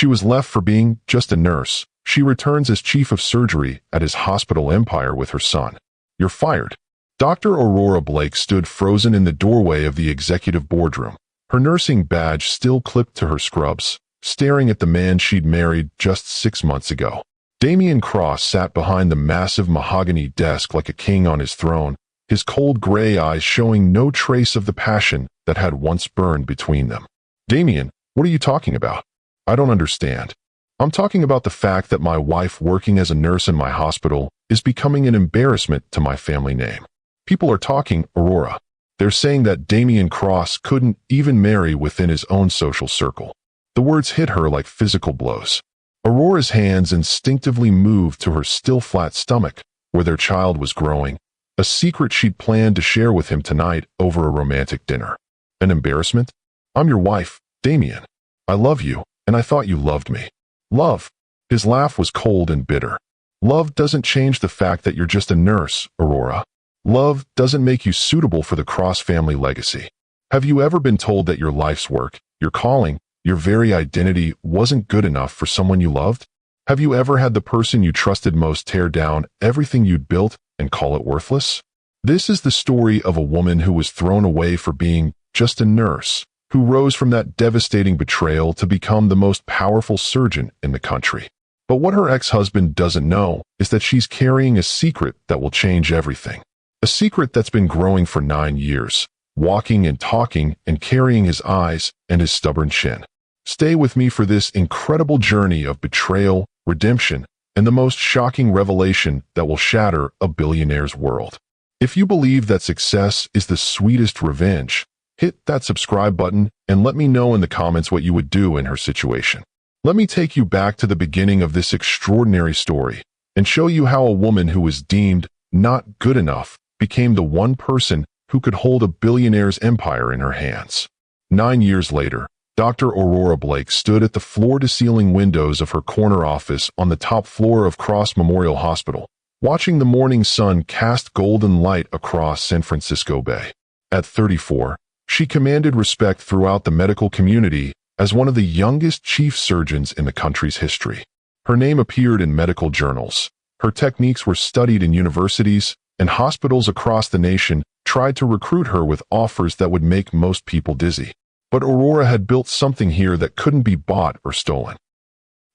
She was left for being just a nurse. She returns as chief of surgery at his hospital empire with her son. You're fired. Dr. Aurora Blake stood frozen in the doorway of the executive boardroom, her nursing badge still clipped to her scrubs, staring at the man she'd married just 6 months ago. Damian Cross sat behind the massive mahogany desk like a king on his throne, his cold gray eyes showing no trace of the passion that had once burned between them. Damian, what are you talking about? I don't understand. I'm talking about the fact that my wife working as a nurse in my hospital is becoming an embarrassment to my family name. People are talking, Aurora. They're saying that Damian Cross couldn't even marry within his own social circle. The words hit her like physical blows. Aurora's hands instinctively moved to her still flat stomach, where their child was growing, a secret she'd planned to share with him tonight over a romantic dinner. An embarrassment? I'm your wife, Damian. I love you, and I thought you loved me. Love. His laugh was cold and bitter. Love doesn't change the fact that you're just a nurse, Aurora. Love doesn't make you suitable for the Cross family legacy. Have you ever been told that your life's work, your calling, your very identity wasn't good enough for someone you loved? Have you ever had the person you trusted most tear down everything you'd built and call it worthless? This is the story of a woman who was thrown away for being just a nurse, who rose from that devastating betrayal to become the most powerful surgeon in the country. But what her ex-husband doesn't know is that she's carrying a secret that will change everything. A secret that's been growing for 9 years, walking and talking and carrying his eyes and his stubborn chin. Stay with me for this incredible journey of betrayal, redemption, and the most shocking revelation that will shatter a billionaire's world. If you believe that success is the sweetest revenge, hit that subscribe button and let me know in the comments what you would do in her situation. Let me take you back to the beginning of this extraordinary story and show you how a woman who was deemed not good enough became the one person who could hold a billionaire's empire in her hands. 9 years later, Dr. Aurora Blake stood at the floor-to-ceiling windows of her corner office on the top floor of Cross Memorial Hospital, watching the morning sun cast golden light across San Francisco Bay. At 34, she commanded respect throughout the medical community as one of the youngest chief surgeons in the country's history. Her name appeared in medical journals. Her techniques were studied in universities, and hospitals across the nation tried to recruit her with offers that would make most people dizzy. But Aurora had built something here that couldn't be bought or stolen.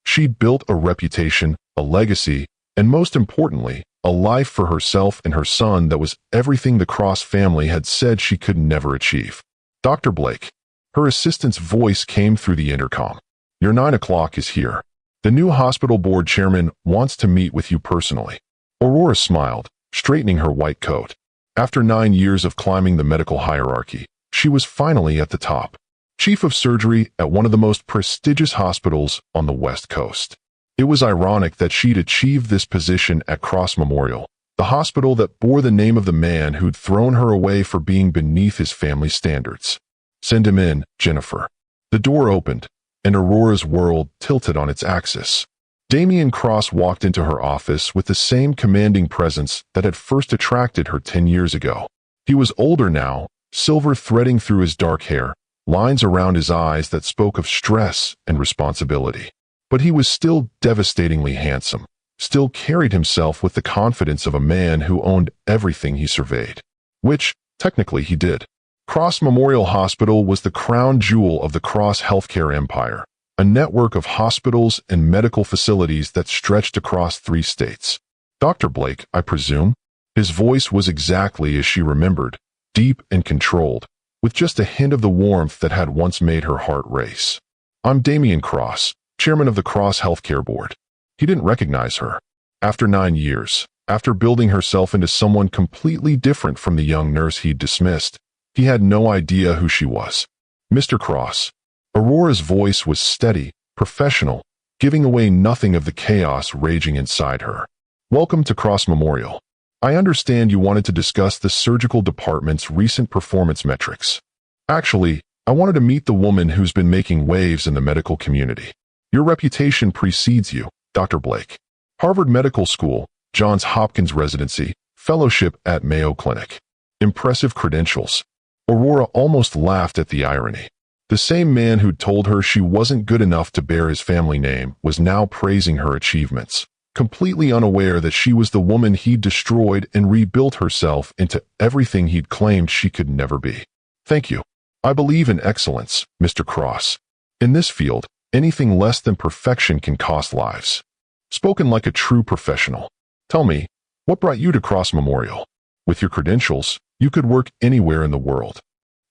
She'd built a reputation, a legacy, and most importantly, a life for herself and her son that was everything the Cross family had said she could never achieve. Dr. Blake. Her assistant's voice came through the intercom. Your 9 o'clock is here. The new hospital board chairman wants to meet with you personally. Aurora smiled, straightening her white coat. After 9 years of climbing the medical hierarchy, she was finally at the top. Chief of surgery at one of the most prestigious hospitals on the West Coast. It was ironic that she'd achieved this position at Cross Memorial, the hospital that bore the name of the man who'd thrown her away for being beneath his family standards. Send him in, Jennifer. The door opened, and Aurora's world tilted on its axis. Damian Cross walked into her office with the same commanding presence that had first attracted her 10 years ago. He was older now, silver threading through his dark hair, lines around his eyes that spoke of stress and responsibility. But he was still devastatingly handsome, still carried himself with the confidence of a man who owned everything he surveyed. Which, technically, he did. Cross Memorial Hospital was the crown jewel of the Cross healthcare empire, a network of hospitals and medical facilities that stretched across 3 states. Dr. Blake, I presume? His voice was exactly as she remembered, deep and controlled, with just a hint of the warmth that had once made her heart race. I'm Damian Cross, chairman of the Cross Healthcare Board. He didn't recognize her. After 9 years, after building herself into someone completely different from the young nurse he'd dismissed, he had no idea who she was. Mr. Cross. Aurora's voice was steady, professional, giving away nothing of the chaos raging inside her. Welcome to Cross Memorial. I understand you wanted to discuss the surgical department's recent performance metrics. Actually, I wanted to meet the woman who's been making waves in the medical community. Your reputation precedes you, Dr. Blake. Harvard Medical School, Johns Hopkins residency, fellowship at Mayo Clinic. Impressive credentials. Aurora almost laughed at the irony. The same man who'd told her she wasn't good enough to bear his family name was now praising her achievements, completely unaware that she was the woman he'd destroyed and rebuilt herself into everything he'd claimed she could never be. Thank you. I believe in excellence, Mr. Cross. In this field, anything less than perfection can cost lives. Spoken like a true professional. Tell me, what brought you to Cross Memorial? With your credentials, you could work anywhere in the world.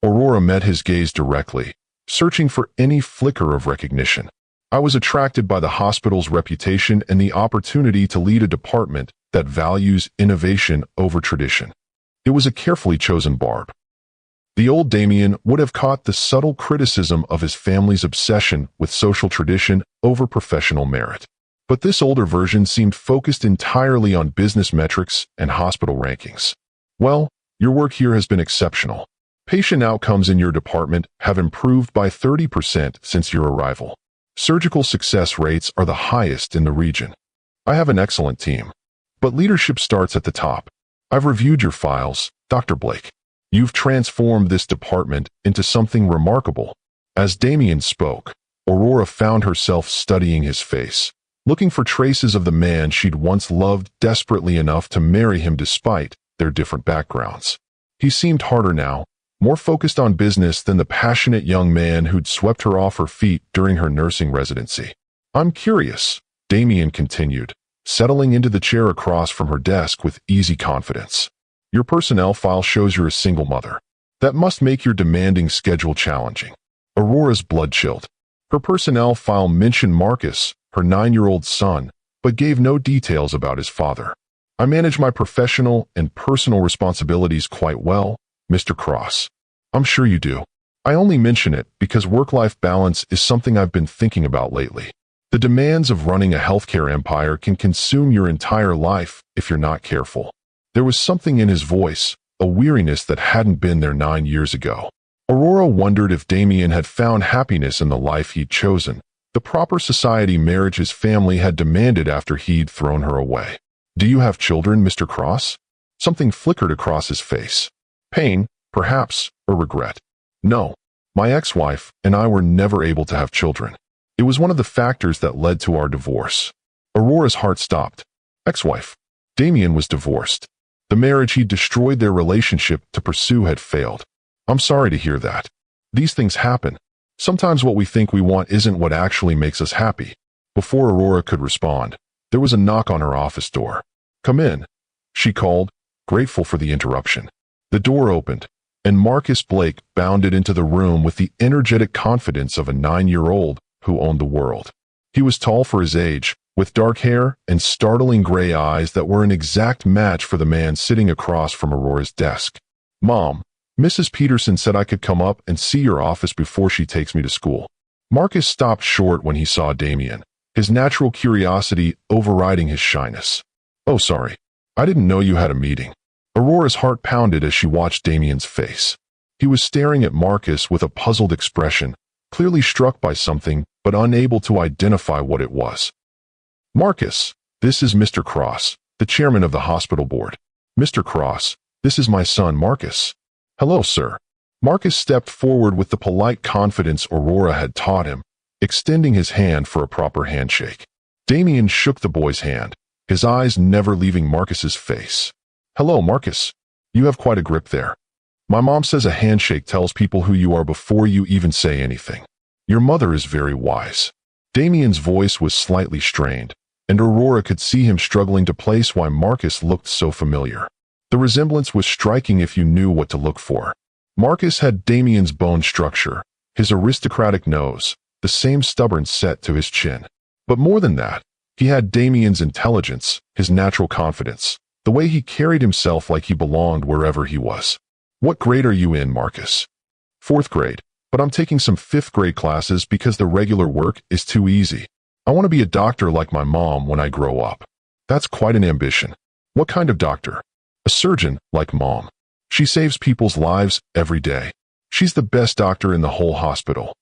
Aurora met his gaze directly, searching for any flicker of recognition. I was attracted by the hospital's reputation and the opportunity to lead a department that values innovation over tradition. It was a carefully chosen barb. The old Damien would have caught the subtle criticism of his family's obsession with social tradition over professional merit. But this older version seemed focused entirely on business metrics and hospital rankings. Well, your work here has been exceptional. Patient outcomes in your department have improved by 30% since your arrival. Surgical success rates are the highest in the region. I have an excellent team. But leadership starts at the top. I've reviewed your files, Dr. Blake. You've transformed this department into something remarkable. As Damien spoke, Aurora found herself studying his face, looking for traces of the man she'd once loved desperately enough to marry him despite their different backgrounds. He seemed harder now, more focused on business than the passionate young man who'd swept her off her feet during her nursing residency. I'm curious, Damien continued, settling into the chair across from her desk with easy confidence. Your personnel file shows you're a single mother. That must make your demanding schedule challenging. Aurora's blood chilled. Her personnel file mentioned Marcus, her 9-year-old son, but gave no details about his father. I manage my professional and personal responsibilities quite well, Mr. Cross. I'm sure you do. I only mention it because work-life balance is something I've been thinking about lately. The demands of running a healthcare empire can consume your entire life if you're not careful. There was something in his voice, a weariness that hadn't been there 9 years ago. Aurora wondered if Damien had found happiness in the life he'd chosen, the proper society marriage his family had demanded after he'd thrown her away. Do you have children, Mr. Cross? Something flickered across his face. Pain, perhaps, or regret. No. My ex-wife and I were never able to have children. It was one of the factors that led to our divorce. Aurora's heart stopped. Ex-wife. Damien was divorced. The marriage he'd destroyed their relationship to pursue had failed. I'm sorry to hear that. These things happen. Sometimes what we think we want isn't what actually makes us happy. Before Aurora could respond, there was a knock on her office door. Come in, she called, grateful for the interruption. The door opened, and Marcus Blake bounded into the room with the energetic confidence of a 9-year-old who owned the world. He was tall for his age, with dark hair and startling gray eyes that were an exact match for the man sitting across from Aurora's desk. Mom, Mrs. Peterson said I could come up and see your office before she takes me to school. Marcus stopped short when he saw Damien, his natural curiosity overriding his shyness. Oh, sorry. I didn't know you had a meeting. Aurora's heart pounded as she watched Damien's face. He was staring at Marcus with a puzzled expression, clearly struck by something but unable to identify what it was. Marcus, this is Mr. Cross, the chairman of the hospital board. Mr. Cross, this is my son Marcus. Hello, sir. Marcus stepped forward with the polite confidence Aurora had taught him, extending his hand for a proper handshake. Damien shook the boy's hand, his eyes never leaving Marcus's face. Hello, Marcus. You have quite a grip there. My mom says a handshake tells people who you are before you even say anything. Your mother is very wise. Damien's voice was slightly strained, and Aurora could see him struggling to place why Marcus looked so familiar. The resemblance was striking if you knew what to look for. Marcus had Damien's bone structure, his aristocratic nose, the same stubborn set to his chin. But more than that, he had Damien's intelligence, his natural confidence, the way he carried himself like he belonged wherever he was. What grade are you in, Marcus? 4th grade, but I'm taking some 5th grade classes because the regular work is too easy. I want to be a doctor like my mom when I grow up. That's quite an ambition. What kind of doctor? A surgeon, like Mom. She saves people's lives every day. She's the best doctor in the whole hospital.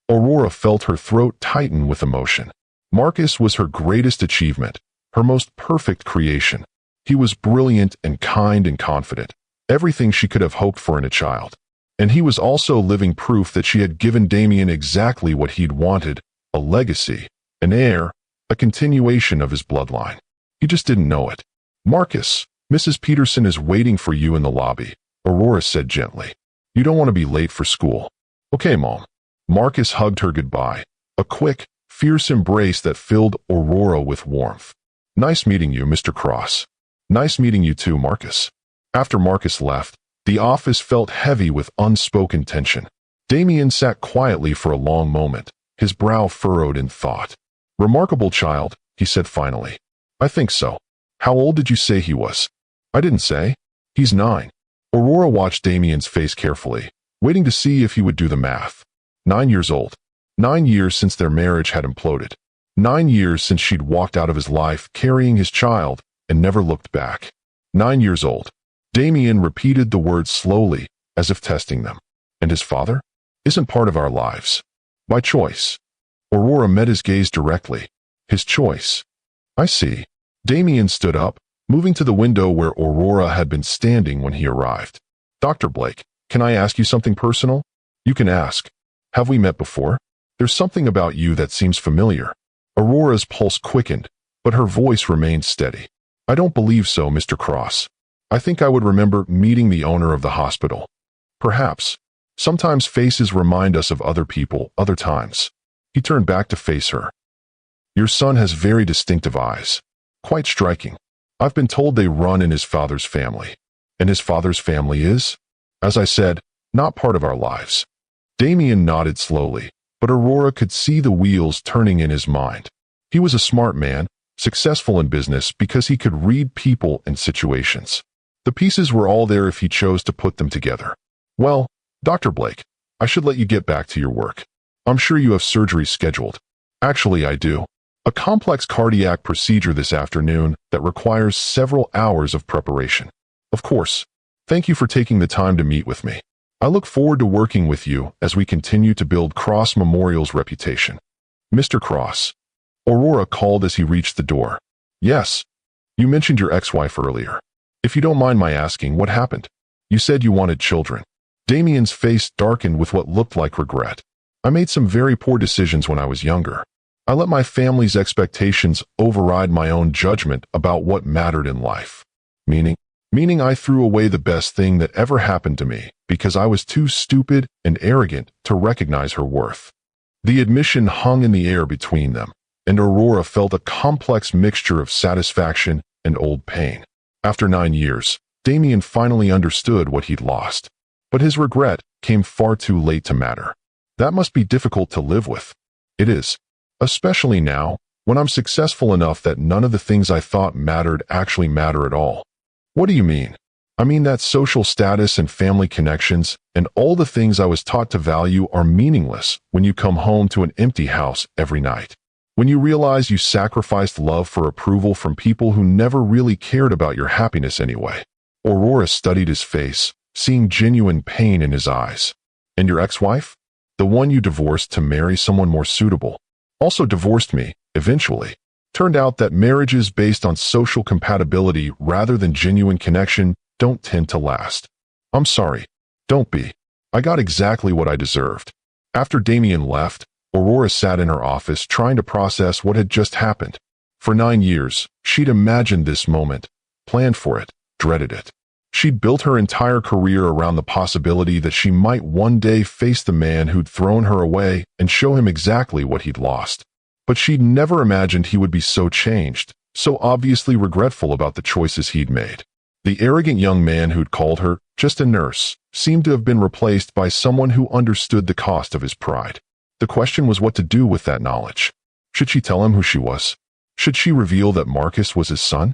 Aurora felt her throat tighten with emotion. Marcus was her greatest achievement, her most perfect creation. He was brilliant and kind and confident, everything she could have hoped for in a child. And he was also living proof that she had given Damien exactly what he'd wanted, a legacy, an heir, a continuation of his bloodline. He just didn't know it. "Marcus, Mrs. Peterson is waiting for you in the lobby," Aurora said gently. "You don't want to be late for school." "Okay, Mom." Marcus hugged her goodbye, a quick, fierce embrace that filled Aurora with warmth. "Nice meeting you, Mr. Cross." "Nice meeting you too, Marcus." After Marcus left, the office felt heavy with unspoken tension. Damien sat quietly for a long moment, his brow furrowed in thought. "Remarkable child," he said finally. "I think so. How old did you say he was?" "I didn't say. He's 9. Aurora watched Damien's face carefully, waiting to see if he would do the math. 9 years old. 9 years since their marriage had imploded. 9 years since she'd walked out of his life carrying his child and never looked back. 9 years old. Damien repeated the words slowly, as if testing them. "And his father? Isn't part of our lives. By choice." Aurora met his gaze directly. "His choice. I see." Damien stood up, moving to the window where Aurora had been standing when he arrived. "Dr. Blake, can I ask you something personal?" "You can ask. Have we met before? There's something about you that seems familiar." Aurora's pulse quickened, but her voice remained steady. "I don't believe so, Mr. Cross. I think I would remember meeting the owner of the hospital." "Perhaps. Sometimes faces remind us of other people, other times." He turned back to face her. "Your son has very distinctive eyes. Quite striking. I've been told they run in his father's family." "And his father's family is?" "As I said, not part of our lives." Damien nodded slowly, but Aurora could see the wheels turning in his mind. He was a smart man, successful in business because he could read people and situations. The pieces were all there if he chose to put them together. "Well, Dr. Blake, I should let you get back to your work. I'm sure you have surgery scheduled." "Actually, I do. A complex cardiac procedure this afternoon that requires several hours of preparation." "Of course. Thank you for taking the time to meet with me. I look forward to working with you as we continue to build Cross Memorial's reputation." "Mr. Cross." Aurora called as he reached the door. "Yes. You mentioned your ex-wife earlier. If you don't mind my asking, what happened? You said you wanted children." Damien's face darkened with what looked like regret. "I made some very poor decisions when I was younger. I let my family's expectations override my own judgment about what mattered in life. Meaning I threw away the best thing that ever happened to me because I was too stupid and arrogant to recognize her worth." The admission hung in the air between them, and Aurora felt a complex mixture of satisfaction and old pain. After 9 years, Damien finally understood what he'd lost. But his regret came far too late to matter. That must be difficult to live with. It is. Especially now, when I'm successful enough that none of the things I thought mattered actually matter at all. "What do you mean?" "I mean that social status and family connections and all the things I was taught to value are meaningless when you come home to an empty house every night. When you realize you sacrificed love for approval from people who never really cared about your happiness anyway." Aurora studied his face, seeing genuine pain in his eyes. "And your ex-wife? The one you divorced to marry someone more suitable? Also divorced me, eventually. Turned out that marriages based on social compatibility rather than genuine connection don't tend to last. I'm sorry. Don't be. I got exactly what I deserved." After Damien left, Aurora sat in her office trying to process what had just happened. For 9 years, she'd imagined this moment, planned for it, dreaded it. She'd built her entire career around the possibility that she might one day face the man who'd thrown her away and show him exactly what he'd lost. But she'd never imagined he would be so changed, so obviously regretful about the choices he'd made. The arrogant young man who'd called her just a nurse seemed to have been replaced by someone who understood the cost of his pride. The question was what to do with that knowledge. Should she tell him who she was? Should she reveal that Marcus was his son?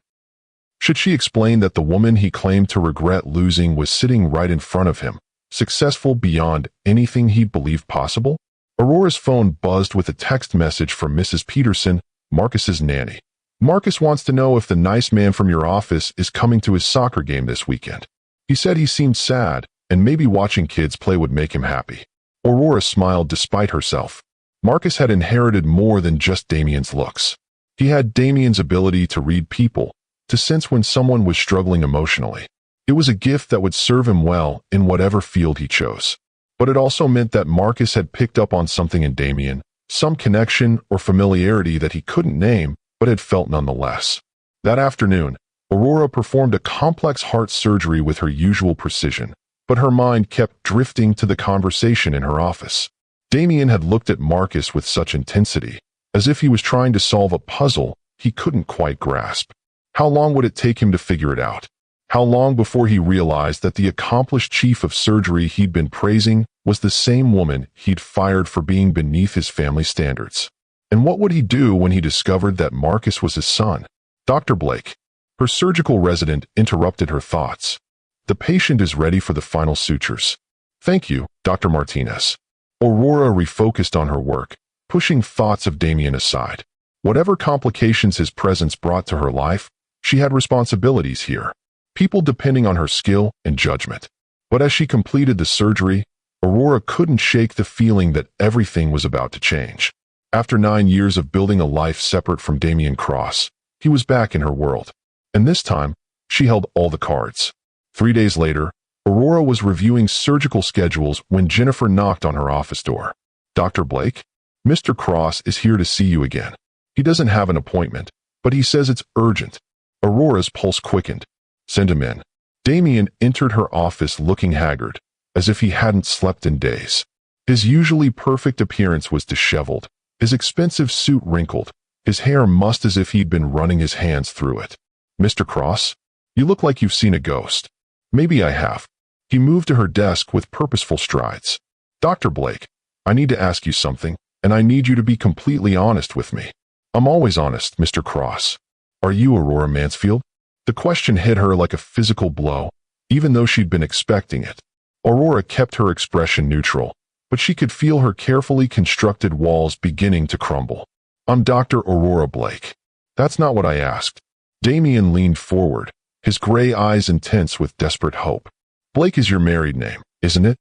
Should she explain that the woman he claimed to regret losing was sitting right in front of him, successful beyond anything he believed possible? Aurora's phone buzzed with a text message from Mrs. Peterson, Marcus's nanny. "Marcus wants to know if the nice man from your office is coming to his soccer game this weekend. He said he seemed sad, and maybe watching kids play would make him happy." Aurora smiled despite herself. Marcus had inherited more than just Damien's looks. He had Damien's ability to read people, to sense when someone was struggling emotionally. It was a gift that would serve him well in whatever field he chose. But it also meant that Marcus had picked up on something in Damien, some connection or familiarity that he couldn't name, but had felt nonetheless. That afternoon, Aurora performed a complex heart surgery with her usual precision, but her mind kept drifting to the conversation in her office. Damien had looked at Marcus with such intensity, as if he was trying to solve a puzzle he couldn't quite grasp. How long would it take him to figure it out? How long before he realized that the accomplished chief of surgery he'd been praising was the same woman he'd fired for being beneath his family standards? And what would he do when he discovered that Marcus was his son? Dr. Blake, her surgical resident, interrupted her thoughts. The patient is ready for the final sutures. Thank you, Dr. Martinez. Aurora refocused on her work, pushing thoughts of Damien aside. Whatever complications his presence brought to her life, she had responsibilities here. People depending on her skill and judgment. But as she completed the surgery, Aurora couldn't shake the feeling that everything was about to change. After 9 years of building a life separate from Damien Cross, he was back in her world. And this time, she held all the cards. 3 days later, Aurora was reviewing surgical schedules when Jennifer knocked on her office door. Dr. Blake, Mr. Cross is here to see you again. He doesn't have an appointment, but he says it's urgent. Aurora's pulse quickened. Send him in. Damien entered her office looking haggard, as if he hadn't slept in days. His usually perfect appearance was disheveled, his expensive suit wrinkled, his hair mussed as if he'd been running his hands through it. Mr. Cross, you look like you've seen a ghost. Maybe I have. He moved to her desk with purposeful strides. Dr. Blake, I need to ask you something, and I need you to be completely honest with me. I'm always honest, Mr. Cross. Are you Aurora Mansfield? The question hit her like a physical blow, even though she'd been expecting it. Aurora kept her expression neutral, but she could feel her carefully constructed walls beginning to crumble. I'm Dr. Aurora Blake. That's not what I asked. Damien leaned forward, his gray eyes intense with desperate hope. Blake is your married name, isn't it?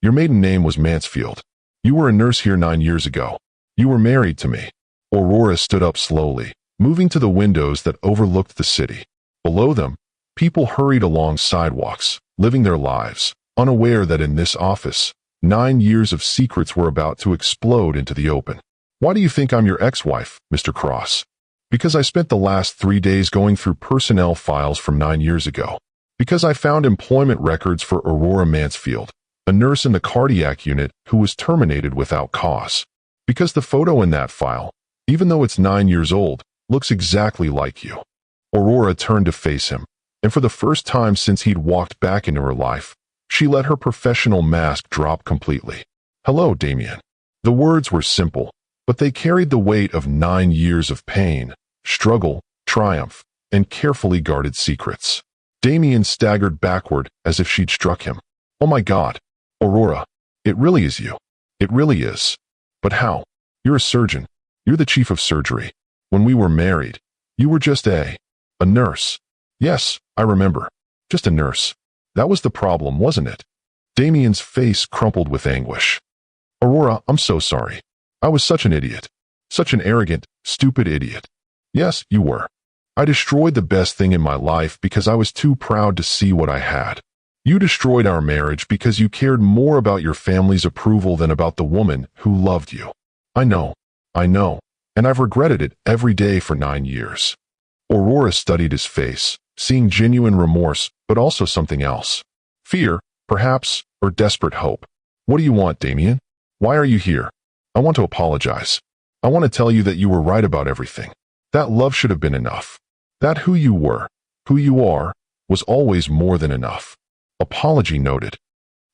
Your maiden name was Mansfield. You were a nurse here 9 years ago. You were married to me. Aurora stood up slowly, moving to the windows that overlooked the city. Below them, people hurried along sidewalks, living their lives, unaware that in this office, 9 years of secrets were about to explode into the open. Why do you think I'm your ex-wife, Mr. Cross? Because I spent the last 3 days going through personnel files from 9 years ago. Because I found employment records for Aurora Mansfield, a nurse in the cardiac unit who was terminated without cause. Because the photo in that file, even though it's 9 years old, looks exactly like you. Aurora turned to face him, and for the first time since he'd walked back into her life, she let her professional mask drop completely. Hello, Damien. The words were simple, but they carried the weight of 9 years of pain, struggle, triumph, and carefully guarded secrets. Damien staggered backward as if she'd struck him. Oh my God, Aurora, it really is you. It really is. But how? You're a surgeon. You're the chief of surgery. When we were married, you were just a nurse. Yes, I remember. Just a nurse. That was the problem, wasn't it? Damien's face crumpled with anguish. Aurora, I'm so sorry. I was such an idiot. Such an arrogant, stupid idiot. Yes, you were. I destroyed the best thing in my life because I was too proud to see what I had. You destroyed our marriage because you cared more about your family's approval than about the woman who loved you. I know, and I've regretted it every day for 9 years. Aurora studied his face, seeing genuine remorse, but also something else. Fear, perhaps, or desperate hope. What do you want, Damien? Why are you here? I want to apologize. I want to tell you that you were right about everything. That love should have been enough. That who you were, who you are, was always more than enough. Apology noted.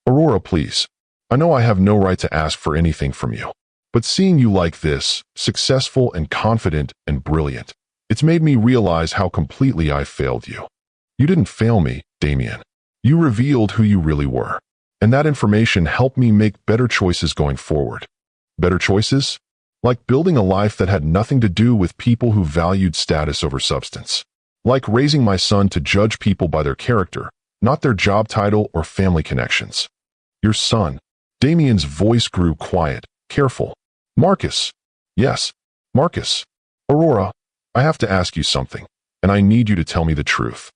Aurora, please. I know I have no right to ask for anything from you. But seeing you like this, successful and confident and brilliant, it's made me realize how completely I failed you. You didn't fail me, Damien. You revealed who you really were. And that information helped me make better choices going forward. Better choices? Like building a life that had nothing to do with people who valued status over substance. Like raising my son to judge people by their character, not their job title or family connections. Your son. Damien's voice grew quiet, careful. Marcus. Yes, Marcus. Aurora, I have to ask you something, and I need you to tell me the truth.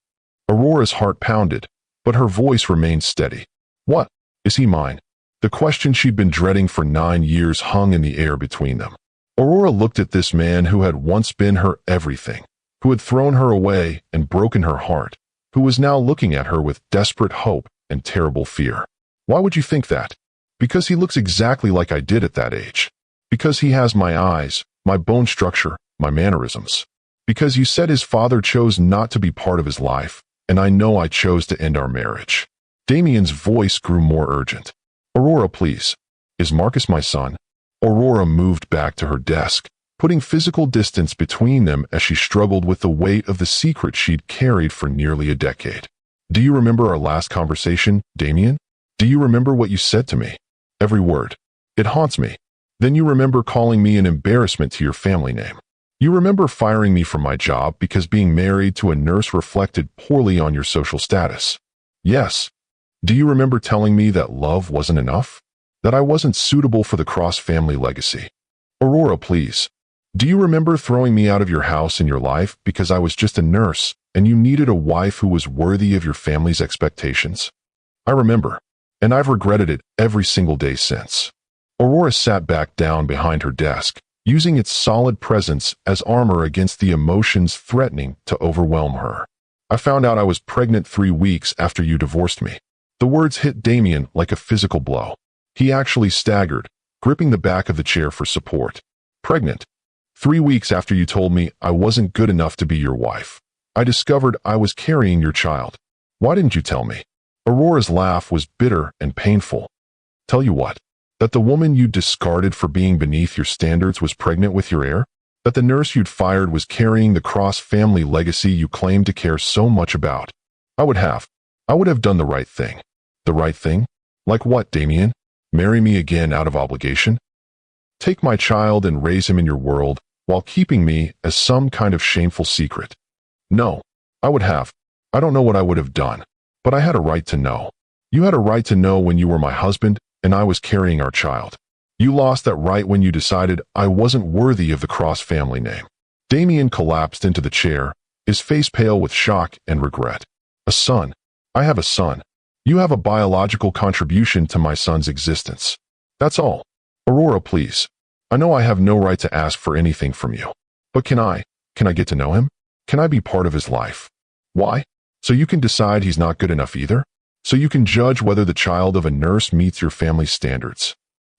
Aurora's heart pounded, but her voice remained steady. What? Is he mine? The question she'd been dreading for 9 years hung in the air between them. Aurora looked at this man who had once been her everything, who had thrown her away and broken her heart, who was now looking at her with desperate hope and terrible fear. Why would you think that? Because he looks exactly like I did at that age. Because he has my eyes, my bone structure, my mannerisms. Because you said his father chose not to be part of his life, and I know I chose to end our marriage. Damien's voice grew more urgent. Aurora, please. Is Marcus my son? Aurora moved back to her desk, putting physical distance between them as she struggled with the weight of the secret she'd carried for nearly a decade. Do you remember our last conversation, Damien? Do you remember what you said to me? Every word. It haunts me. Then you remember calling me an embarrassment to your family name. You remember firing me from my job because being married to a nurse reflected poorly on your social status. Yes. Do you remember telling me that love wasn't enough? That I wasn't suitable for the Cross family legacy? Aurora, please. Do you remember throwing me out of your house and your life because I was just a nurse and you needed a wife who was worthy of your family's expectations? I remember, and I've regretted it every single day since. Aurora sat back down behind her desk, using its solid presence as armor against the emotions threatening to overwhelm her. I found out I was pregnant 3 weeks after you divorced me. The words hit Damien like a physical blow. He actually staggered, gripping the back of the chair for support. Pregnant. 3 weeks after you told me I wasn't good enough to be your wife. I discovered I was carrying your child. Why didn't you tell me? Aurora's laugh was bitter and painful. Tell you what, that the woman you discarded for being beneath your standards was pregnant with your heir? That the nurse you'd fired was carrying the Cross family legacy you claimed to care so much about? I would have done the right thing. The right thing? Like what, Damien? Marry me again out of obligation? Take my child and raise him in your world while keeping me as some kind of shameful secret? No, I would have. I don't know what I would have done, but I had a right to know. You had a right to know when you were my husband and I was carrying our child. You lost that right when you decided I wasn't worthy of the Cross family name. Damien collapsed into the chair, his face pale with shock and regret. A son. I have a son. You have a biological contribution to my son's existence. That's all. Aurora, please. I know I have no right to ask for anything from you. But can I get to know him? Can I be part of his life? Why? So you can decide he's not good enough either? So you can judge whether the child of a nurse meets your family's standards?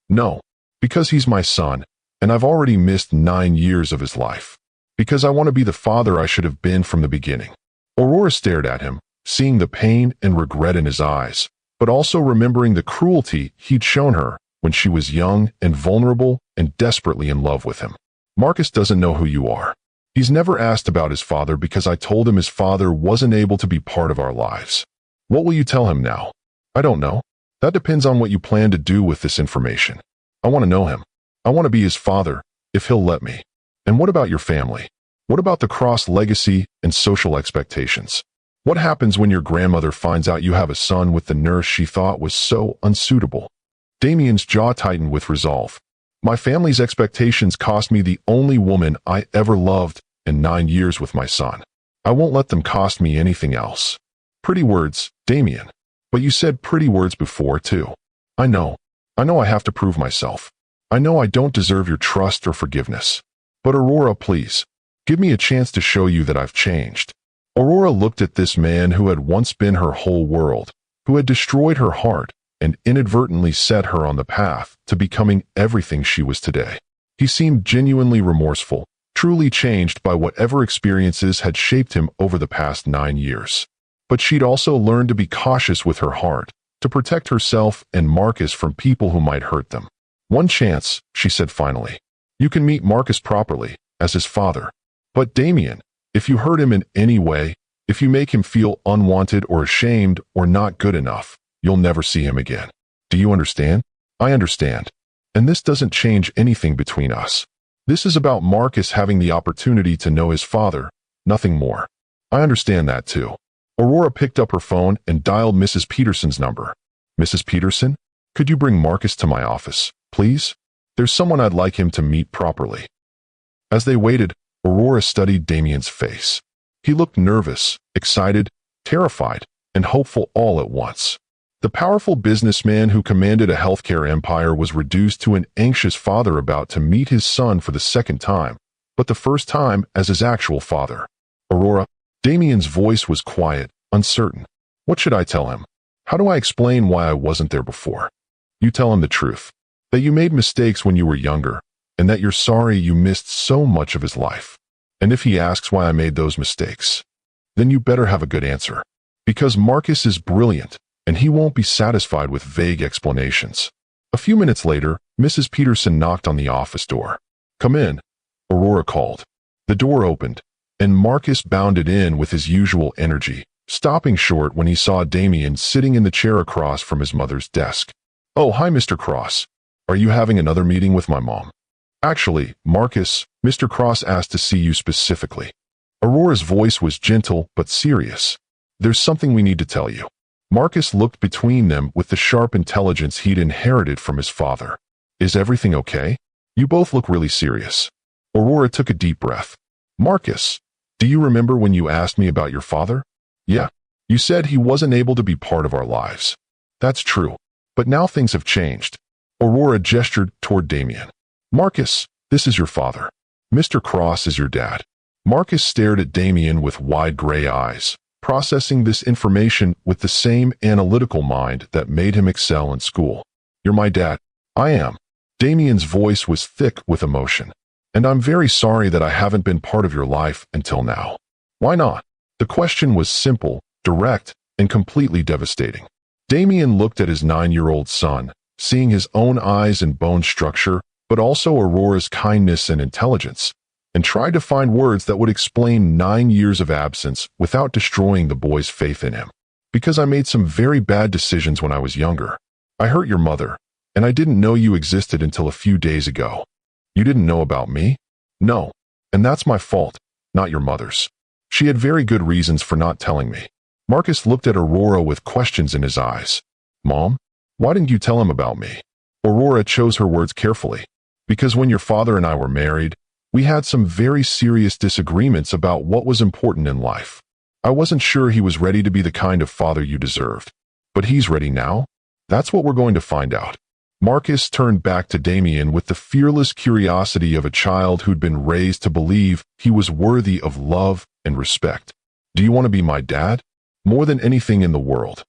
No. Because he's my son, and I've already missed 9 years of his life. Because I want to be the father I should have been from the beginning. Aurora stared at him, seeing the pain and regret in his eyes, but also remembering the cruelty he'd shown her when she was young and vulnerable and desperately in love with him. Marcus doesn't know who you are. He's never asked about his father because I told him his father wasn't able to be part of our lives. What will you tell him now? I don't know. That depends on what you plan to do with this information. I want to know him. I want to be his father, if he'll let me. And what about your family? What about the Cross legacy and social expectations? What happens when your grandmother finds out you have a son with the nurse she thought was so unsuitable? Damien's jaw tightened with resolve. My family's expectations cost me the only woman I ever loved and 9 years with my son. I won't let them cost me anything else. Pretty words, Damien. But you said pretty words before, too. I know. I have to prove myself. I know I don't deserve your trust or forgiveness. But Aurora, please, give me a chance to show you that I've changed. Aurora looked at this man who had once been her whole world, who had destroyed her heart and inadvertently set her on the path to becoming everything she was today. He seemed genuinely remorseful, truly changed by whatever experiences had shaped him over the past 9 years. But she'd also learned to be cautious with her heart, to protect herself and Marcus from people who might hurt them. One chance, she said finally. You can meet Marcus properly, as his father. But Damien, if you hurt him in any way, if you make him feel unwanted or ashamed or not good enough, you'll never see him again. Do you understand? I understand. And this doesn't change anything between us. This is about Marcus having the opportunity to know his father, nothing more. I understand that too. Aurora picked up her phone and dialed Mrs. Peterson's number. Mrs. Peterson, could you bring Marcus to my office, please? There's someone I'd like him to meet properly. As they waited, Aurora studied Damien's face. He looked nervous, excited, terrified, and hopeful all at once. The powerful businessman who commanded a healthcare empire was reduced to an anxious father about to meet his son for the second time, but the first time as his actual father. Aurora, Damien's voice was quiet, uncertain. What should I tell him? How do I explain why I wasn't there before? You tell him the truth, that you made mistakes when you were younger, and that you're sorry you missed so much of his life. And if he asks why I made those mistakes, then you better have a good answer. Because Marcus is brilliant, and he won't be satisfied with vague explanations. A few minutes later, Mrs. Peterson knocked on the office door. Come in, Aurora called. The door opened, and Marcus bounded in with his usual energy, stopping short when he saw Damien sitting in the chair across from his mother's desk. Oh, hi, Mr. Cross. Are you having another meeting with my mom? Actually, Marcus, Mr. Cross asked to see you specifically. Aurora's voice was gentle but serious. There's something we need to tell you. Marcus looked between them with the sharp intelligence he'd inherited from his father. Is everything okay? You both look really serious. Aurora took a deep breath. Marcus, do you remember when you asked me about your father? Yeah. You said he wasn't able to be part of our lives. That's true. But now things have changed. Aurora gestured toward Damien. Marcus, this is your father. Mr. Cross is your dad. Marcus stared at Damien with wide gray eyes, processing this information with the same analytical mind that made him excel in school. You're my dad. I am. Damien's voice was thick with emotion. And I'm very sorry that I haven't been part of your life until now. Why not? The question was simple, direct, and completely devastating. Damien looked at his 9-year-old son, seeing his own eyes and bone structure, but also Aurora's kindness and intelligence, and tried to find words that would explain 9 years of absence without destroying the boy's faith in him. Because I made some very bad decisions when I was younger. I hurt your mother, and I didn't know you existed until a few days ago. You didn't know about me? No. And that's my fault, not your mother's. She had very good reasons for not telling me. Marcus looked at Aurora with questions in his eyes. Mom, why didn't you tell him about me? Aurora chose her words carefully. Because when your father and I were married, we had some very serious disagreements about what was important in life. I wasn't sure he was ready to be the kind of father you deserved. But he's ready now? That's what we're going to find out. Marcus turned back to Damien with the fearless curiosity of a child who'd been raised to believe he was worthy of love and respect. Do you want to be my dad? More than anything in the world.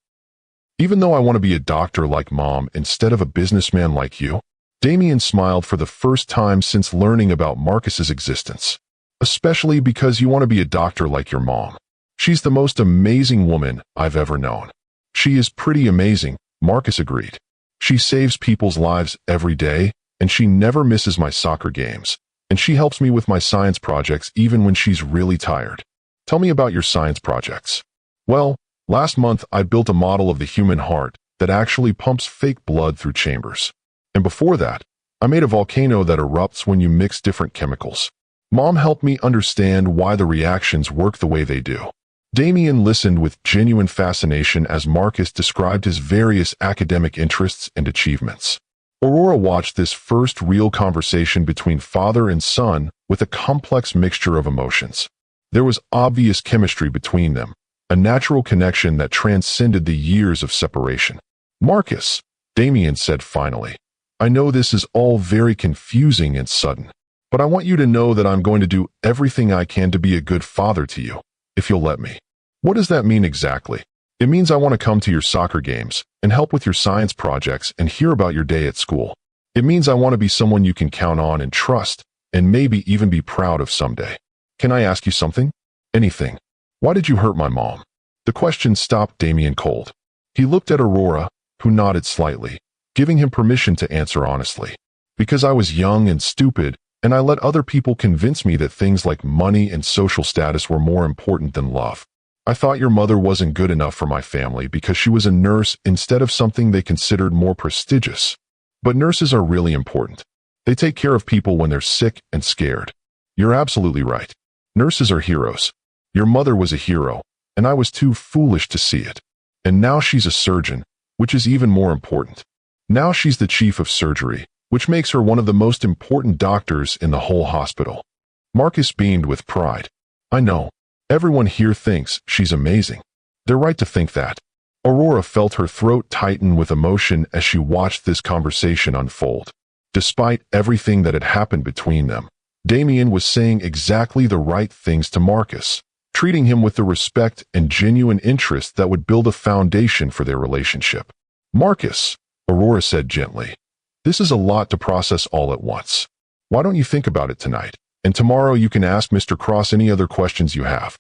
Even though I want to be a doctor like Mom instead of a businessman like you? Damien smiled for the first time since learning about Marcus's existence. Especially because you want to be a doctor like your mom. She's the most amazing woman I've ever known. She is pretty amazing, Marcus agreed. She saves people's lives every day, and she never misses my soccer games. And she helps me with my science projects even when she's really tired. Tell me about your science projects. Well, last month I built a model of the human heart that actually pumps fake blood through chambers. And before that, I made a volcano that erupts when you mix different chemicals. Mom helped me understand why the reactions work the way they do. Damien listened with genuine fascination as Marcus described his various academic interests and achievements. Aurora watched this first real conversation between father and son with a complex mixture of emotions. There was obvious chemistry between them, a natural connection that transcended the years of separation. Marcus, Damien said finally, I know this is all very confusing and sudden, but I want you to know that I'm going to do everything I can to be a good father to you, if you'll let me. What does that mean exactly? It means I want to come to your soccer games and help with your science projects and hear about your day at school. It means I want to be someone you can count on and trust, and maybe even be proud of someday. Can I ask you something? Anything. Why did you hurt my mom? The question stopped Damien cold. He looked at Aurora, who nodded slightly, giving him permission to answer honestly. Because I was young and stupid, and I let other people convince me that things like money and social status were more important than love. I thought your mother wasn't good enough for my family because she was a nurse instead of something they considered more prestigious. But nurses are really important. They take care of people when they're sick and scared. You're absolutely right. Nurses are heroes. Your mother was a hero, and I was too foolish to see it. And now she's a surgeon, which is even more important. Now she's the chief of surgery, which makes her one of the most important doctors in the whole hospital. Marcus beamed with pride. I know. Everyone here thinks she's amazing. They're right to think that. Aurora felt her throat tighten with emotion as she watched this conversation unfold. Despite everything that had happened between them, Damien was saying exactly the right things to Marcus, treating him with the respect and genuine interest that would build a foundation for their relationship. "Marcus," Aurora said gently, "this is a lot to process all at once. Why don't you think about it tonight? And tomorrow you can ask Mr. Cross any other questions you have.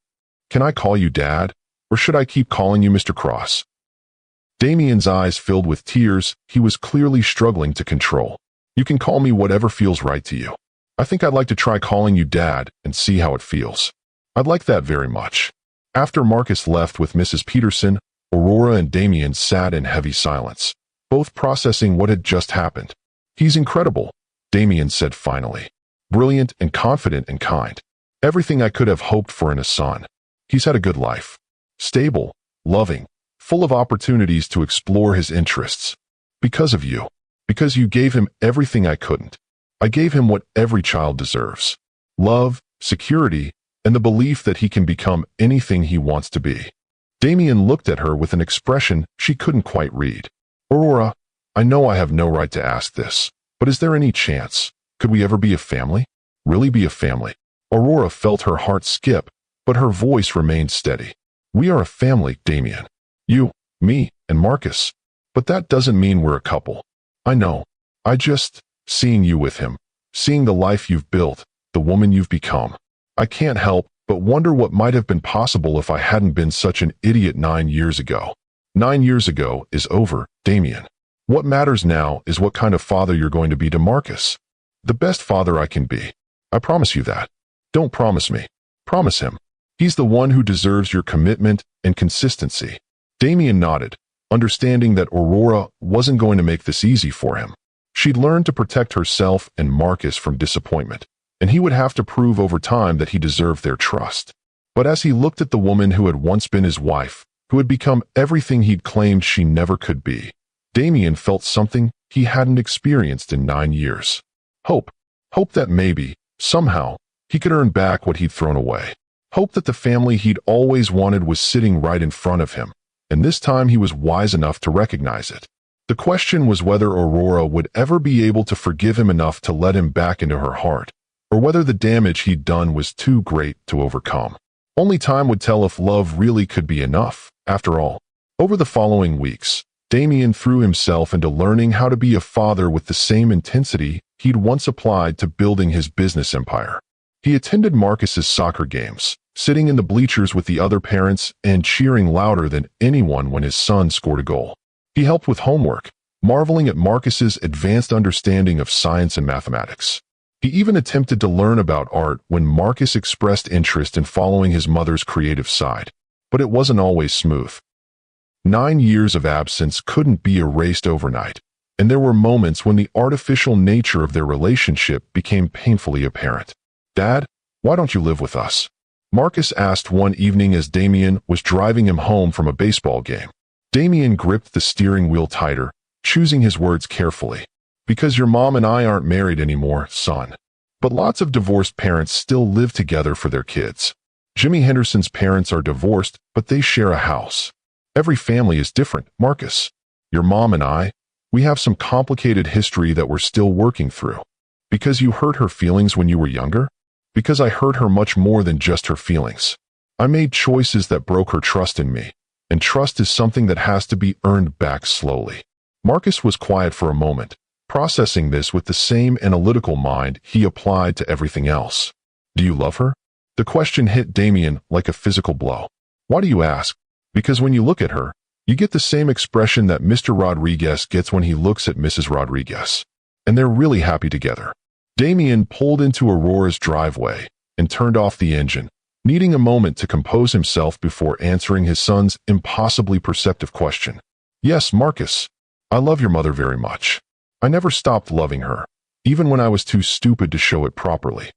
Can I call you Dad, or should I keep calling you Mr. Cross?" Damien's eyes filled with tears he was clearly struggling to control. "You can call me whatever feels right to you. I think I'd like to try calling you Dad and see how it feels. I'd like that very much." After Marcus left with Mrs. Peterson, Aurora and Damien sat in heavy silence, both processing what had just happened. "He's incredible," Damien said finally. "Brilliant and confident and kind. Everything I could have hoped for in a son. He's had a good life. Stable, loving, full of opportunities to explore his interests. Because of you. Because you gave him everything I couldn't. I gave him what every child deserves. Love, security, and the belief that he can become anything he wants to be." Damien looked at her with an expression she couldn't quite read. "Aurora, I know I have no right to ask this, but is there any chance? Could we ever be a family? Really be a family?" Aurora felt her heart skip, but her voice remained steady. "We are a family, Damien. You, me, and Marcus. But that doesn't mean we're a couple. I know. Seeing you with him, seeing the life you've built, the woman you've become. I can't help but wonder what might have been possible if I hadn't been such an idiot 9 years ago. 9 years ago is over, Damien. What matters now is what kind of father you're going to be to Marcus. The best father I can be. I promise you that. Don't promise me. Promise him. He's the one who deserves your commitment and consistency." Damien nodded, understanding that Aurora wasn't going to make this easy for him. She'd learned to protect herself and Marcus from disappointment, and he would have to prove over time that he deserved their trust. But as he looked at the woman who had once been his wife, who had become everything he'd claimed she never could be, Damien felt something he hadn't experienced in 9 years. Hope. Hope that maybe, somehow, he could earn back what he'd thrown away. Hope that the family he'd always wanted was sitting right in front of him, and this time he was wise enough to recognize it. The question was whether Aurora would ever be able to forgive him enough to let him back into her heart, or whether the damage he'd done was too great to overcome. Only time would tell if love really could be enough, after all. Over the following weeks, Damien threw himself into learning how to be a father with the same intensity he'd once applied to building his business empire. He attended Marcus's soccer games, sitting in the bleachers with the other parents and cheering louder than anyone when his son scored a goal. He helped with homework, marveling at Marcus's advanced understanding of science and mathematics. He even attempted to learn about art when Marcus expressed interest in following his mother's creative side, but it wasn't always smooth. 9 years of absence couldn't be erased overnight, and there were moments when the artificial nature of their relationship became painfully apparent. "Dad, why don't you live with us?" Marcus asked one evening as Damien was driving him home from a baseball game. Damien gripped the steering wheel tighter, choosing his words carefully. "Because your mom and I aren't married anymore, son. But lots of divorced parents still live together for their kids. Jimmy Henderson's parents are divorced, but they share a house. Every family is different, Marcus. Your mom and I, we have some complicated history that we're still working through. Because you hurt her feelings when you were younger? Because I hurt her much more than just her feelings. I made choices that broke her trust in me. And trust is something that has to be earned back slowly." Marcus was quiet for a moment, processing this with the same analytical mind he applied to everything else. "Do you love her?" The question hit Damien like a physical blow. "Why do you ask?" "Because when you look at her, you get the same expression that Mr. Rodriguez gets when he looks at Mrs. Rodriguez. And they're really happy together." Damien pulled into Aurora's driveway and turned off the engine, needing a moment to compose himself before answering his son's impossibly perceptive question. "Yes, Marcus. I love your mother very much. I never stopped loving her, even when I was too stupid to show it properly."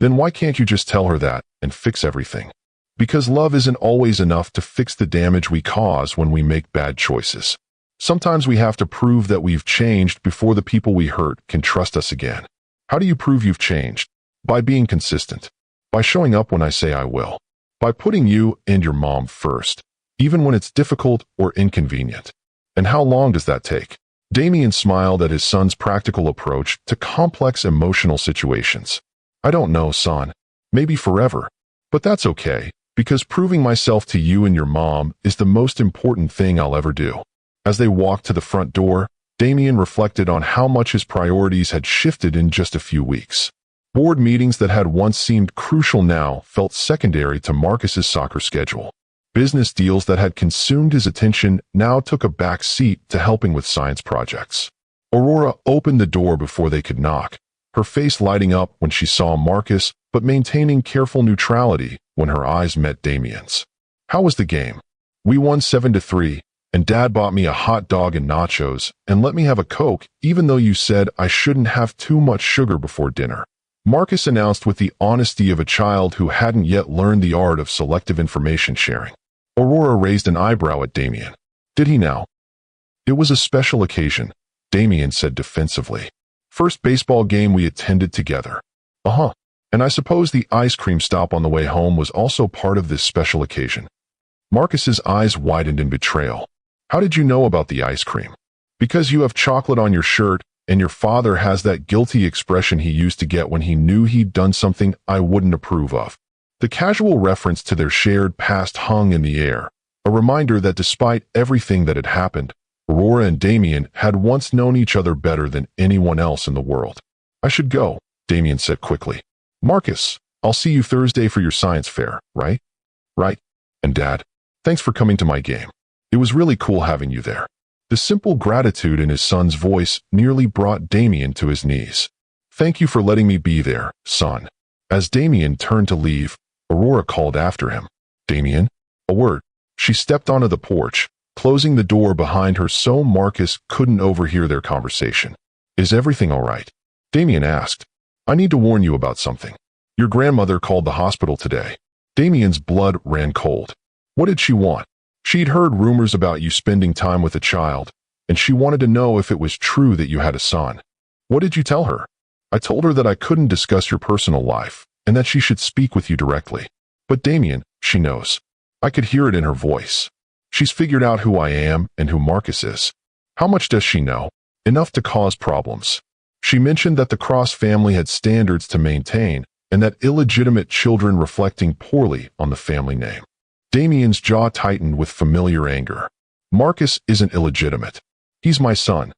"Then why can't you just tell her that and fix everything?" "Because love isn't always enough to fix the damage we cause when we make bad choices. Sometimes we have to prove that we've changed before the people we hurt can trust us again." "How do you prove you've changed?" "By being consistent. By showing up when I say I will. By putting you and your mom first. even when it's difficult or inconvenient. And how long does that take? Damien smiled at his son's practical approach to complex emotional situations. I don't know, son. Maybe forever. But that's okay, because proving myself to you and your mom is the most important thing I'll ever do. As they walked to the front door, Damien reflected on how much his priorities had shifted in just a few weeks. Board meetings that had once seemed crucial now felt secondary to Marcus's soccer schedule. Business deals that had consumed his attention now took a back seat to helping with science projects. Aurora opened the door before they could knock, her face lighting up when she saw Marcus, but maintaining careful neutrality when her eyes met Damien's. How was the game? We won 7-3, and Dad bought me a hot dog and nachos and let me have a Coke even though you said I shouldn't have too much sugar before dinner. Marcus announced with the honesty of a child who hadn't yet learned the art of selective information sharing. Aurora raised an eyebrow at Damien. Did he now? It was a special occasion, Damien said defensively. First baseball game we attended together. Uh-huh. And I suppose the ice cream stop on the way home was also part of this special occasion. Marcus's eyes widened in betrayal. How did you know about the ice cream? Because you have chocolate on your shirt, and your father has that guilty expression he used to get when he knew he'd done something I wouldn't approve of. The casual reference to their shared past hung in the air, a reminder that despite everything that had happened, Aurora and Damien had once known each other better than anyone else in the world. I should go, Damien said quickly. Marcus, I'll see you Thursday for your science fair, right? Right. And Dad, thanks for coming to my game. It was really cool having you there. The simple gratitude in his son's voice nearly brought Damien to his knees. Thank you for letting me be there, son. As Damien turned to leave, Aurora called after him. Damien? A word. She stepped onto the porch, closing the door behind her so Marcus couldn't overhear their conversation. Is everything all right? Damien asked. I need to warn you about something. Your grandmother called the hospital today. Damien's blood ran cold. What did she want? She'd heard rumors about you spending time with a child, and she wanted to know if it was true that you had a son. What did you tell her? I told her that I couldn't discuss your personal life, and that she should speak with you directly. But Damien, she knows. I could hear it in her voice. She's figured out who I am and who Marcus is. How much does she know? Enough to cause problems. She mentioned that the Cross family had standards to maintain, and that illegitimate children reflecting poorly on the family name. Damien's jaw tightened with familiar anger. Marcus isn't illegitimate. He's my son.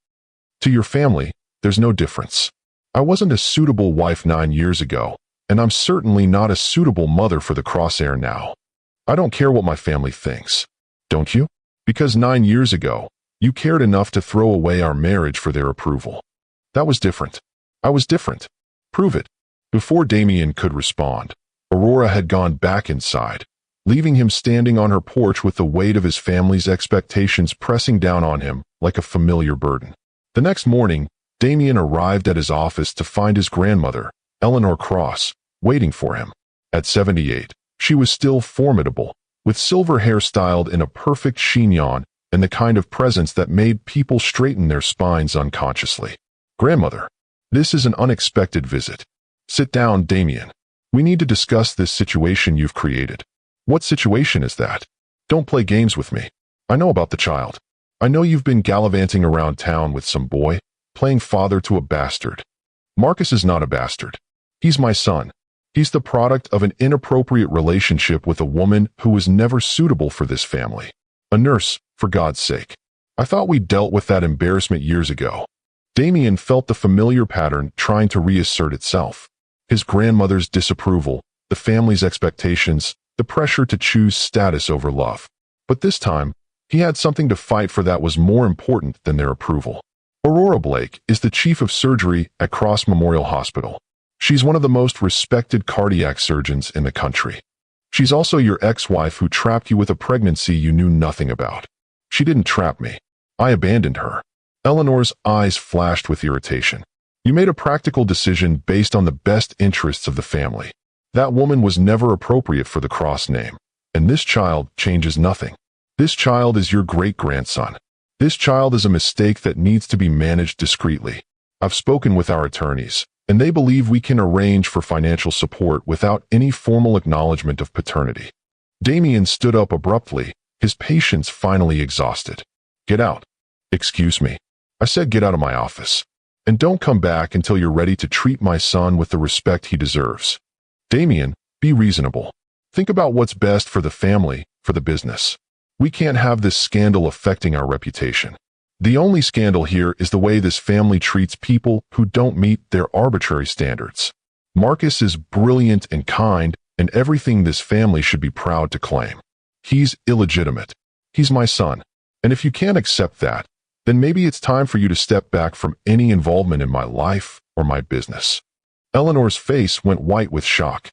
To your family, there's no difference. I wasn't a suitable wife 9 years ago, and I'm certainly not a suitable mother for the Crosshair now. I don't care what my family thinks. Don't you? Because 9 years ago, you cared enough to throw away our marriage for their approval. That was different. I was different. Prove it. Before Damien could respond, Aurora had gone back inside, leaving him standing on her porch with the weight of his family's expectations pressing down on him like a familiar burden. The next morning, Damien arrived at his office to find his grandmother, Eleanor Cross, waiting for him. At 78, she was still formidable, with silver hair styled in a perfect chignon and the kind of presence that made people straighten their spines unconsciously. Grandmother, this is an unexpected visit. Sit down, Damien. We need to discuss this situation you've created. What situation is that? Don't play games with me. I know about the child. I know you've been gallivanting around town with some boy, playing father to a bastard. Marcus is not a bastard. He's my son. He's the product of an inappropriate relationship with a woman who was never suitable for this family. A nurse, for God's sake. I thought we dealt with that embarrassment years ago. Damien felt the familiar pattern trying to reassert itself. His grandmother's disapproval, the family's expectations, the pressure to choose status over love. But this time, he had something to fight for that was more important than their approval. Aurora Blake is the chief of surgery at Cross Memorial Hospital. She's one of the most respected cardiac surgeons in the country. She's also your ex-wife who trapped you with a pregnancy you knew nothing about. She didn't trap me. I abandoned her. Eleanor's eyes flashed with irritation. You made a practical decision based on the best interests of the family. That woman was never appropriate for the Cross name. And this child changes nothing. This child is your great-grandson. This child is a mistake that needs to be managed discreetly. I've spoken with our attorneys, and they believe we can arrange for financial support without any formal acknowledgement of paternity. Damien stood up abruptly, his patience finally exhausted. "Get out." "Excuse me. I said get out of my office. And don't come back until you're ready to treat my son with the respect he deserves." "Damien, be reasonable. Think about what's best for the family, for the business. We can't have this scandal affecting our reputation. The only scandal here is the way this family treats people who don't meet their arbitrary standards. Marcus is brilliant and kind, and everything this family should be proud to claim. He's illegitimate. He's my son. And if you can't accept that, then maybe it's time for you to step back from any involvement in my life or my business." Eleanor's face went white with shock.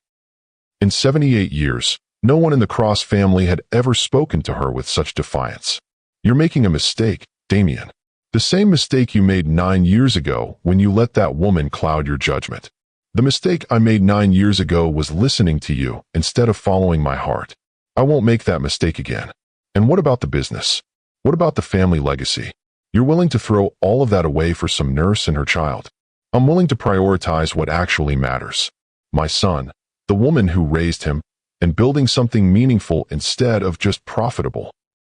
In 78 years, no one in the Cross family had ever spoken to her with such defiance. "You're making a mistake, Damien. The same mistake you made 9 years ago when you let that woman cloud your judgment. The mistake I made 9 years ago was listening to you instead of following my heart. I won't make that mistake again. And what about the business? What about the family legacy? You're willing to throw all of that away for some nurse and her child? I'm willing to prioritize what actually matters. My son, the woman who raised him, and building something meaningful instead of just profitable."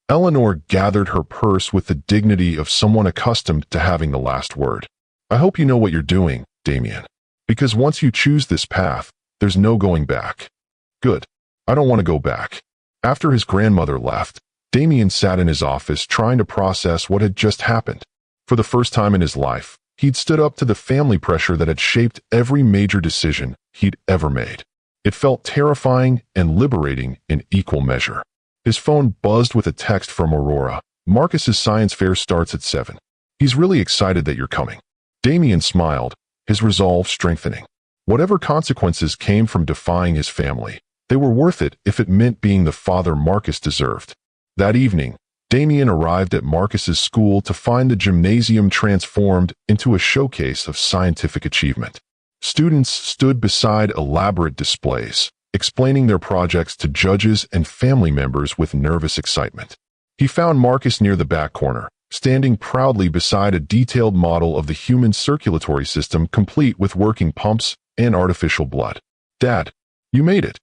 Eleanor gathered her purse with the dignity of someone accustomed to having the last word. "I hope you know what you're doing, Damien. Because once you choose this path, there's no going back." "Good. I don't want to go back." After his grandmother left, Damien sat in his office trying to process what had just happened. For the first time in his life, he'd stood up to the family pressure that had shaped every major decision he'd ever made. It felt terrifying and liberating in equal measure. His phone buzzed with a text from Aurora. "Marcus's science fair starts at 7. He's really excited that you're coming." Damien smiled, his resolve strengthening. Whatever consequences came from defying his family, they were worth it if it meant being the father Marcus deserved. That evening, Damien arrived at Marcus's school to find the gymnasium transformed into a showcase of scientific achievement. Students stood beside elaborate displays, explaining their projects to judges and family members with nervous excitement. He found Marcus near the back corner, standing proudly beside a detailed model of the human circulatory system complete with working pumps and artificial blood. "Dad, you made it."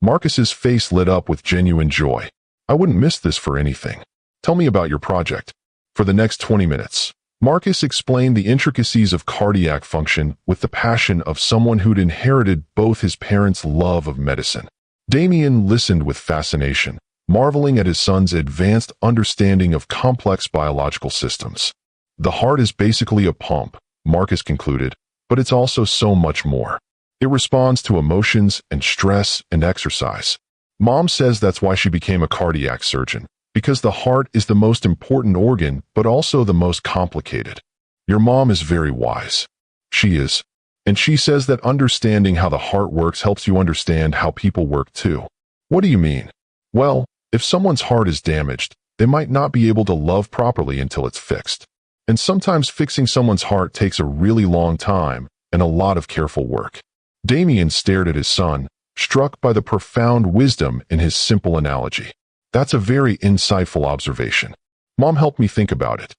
Marcus's face lit up with genuine joy. "I wouldn't miss this for anything. Tell me about your project." For the next 20 minutes, Marcus explained the intricacies of cardiac function with the passion of someone who'd inherited both his parents' love of medicine. Damien listened with fascination, marveling at his son's advanced understanding of complex biological systems. "The heart is basically a pump," Marcus concluded, "but it's also so much more. It responds to emotions and stress and exercise. Mom says that's why she became a cardiac surgeon, because the heart is the most important organ, but also the most complicated. Your mom is very wise." "She is. And she says that understanding how the heart works helps you understand how people work too." "What do you mean?" "Well, if someone's heart is damaged, they might not be able to love properly until it's fixed. And sometimes fixing someone's heart takes a really long time and a lot of careful work." Damien stared at his son, struck by the profound wisdom in his simple analogy. "That's a very insightful observation. Mom helped me think about it.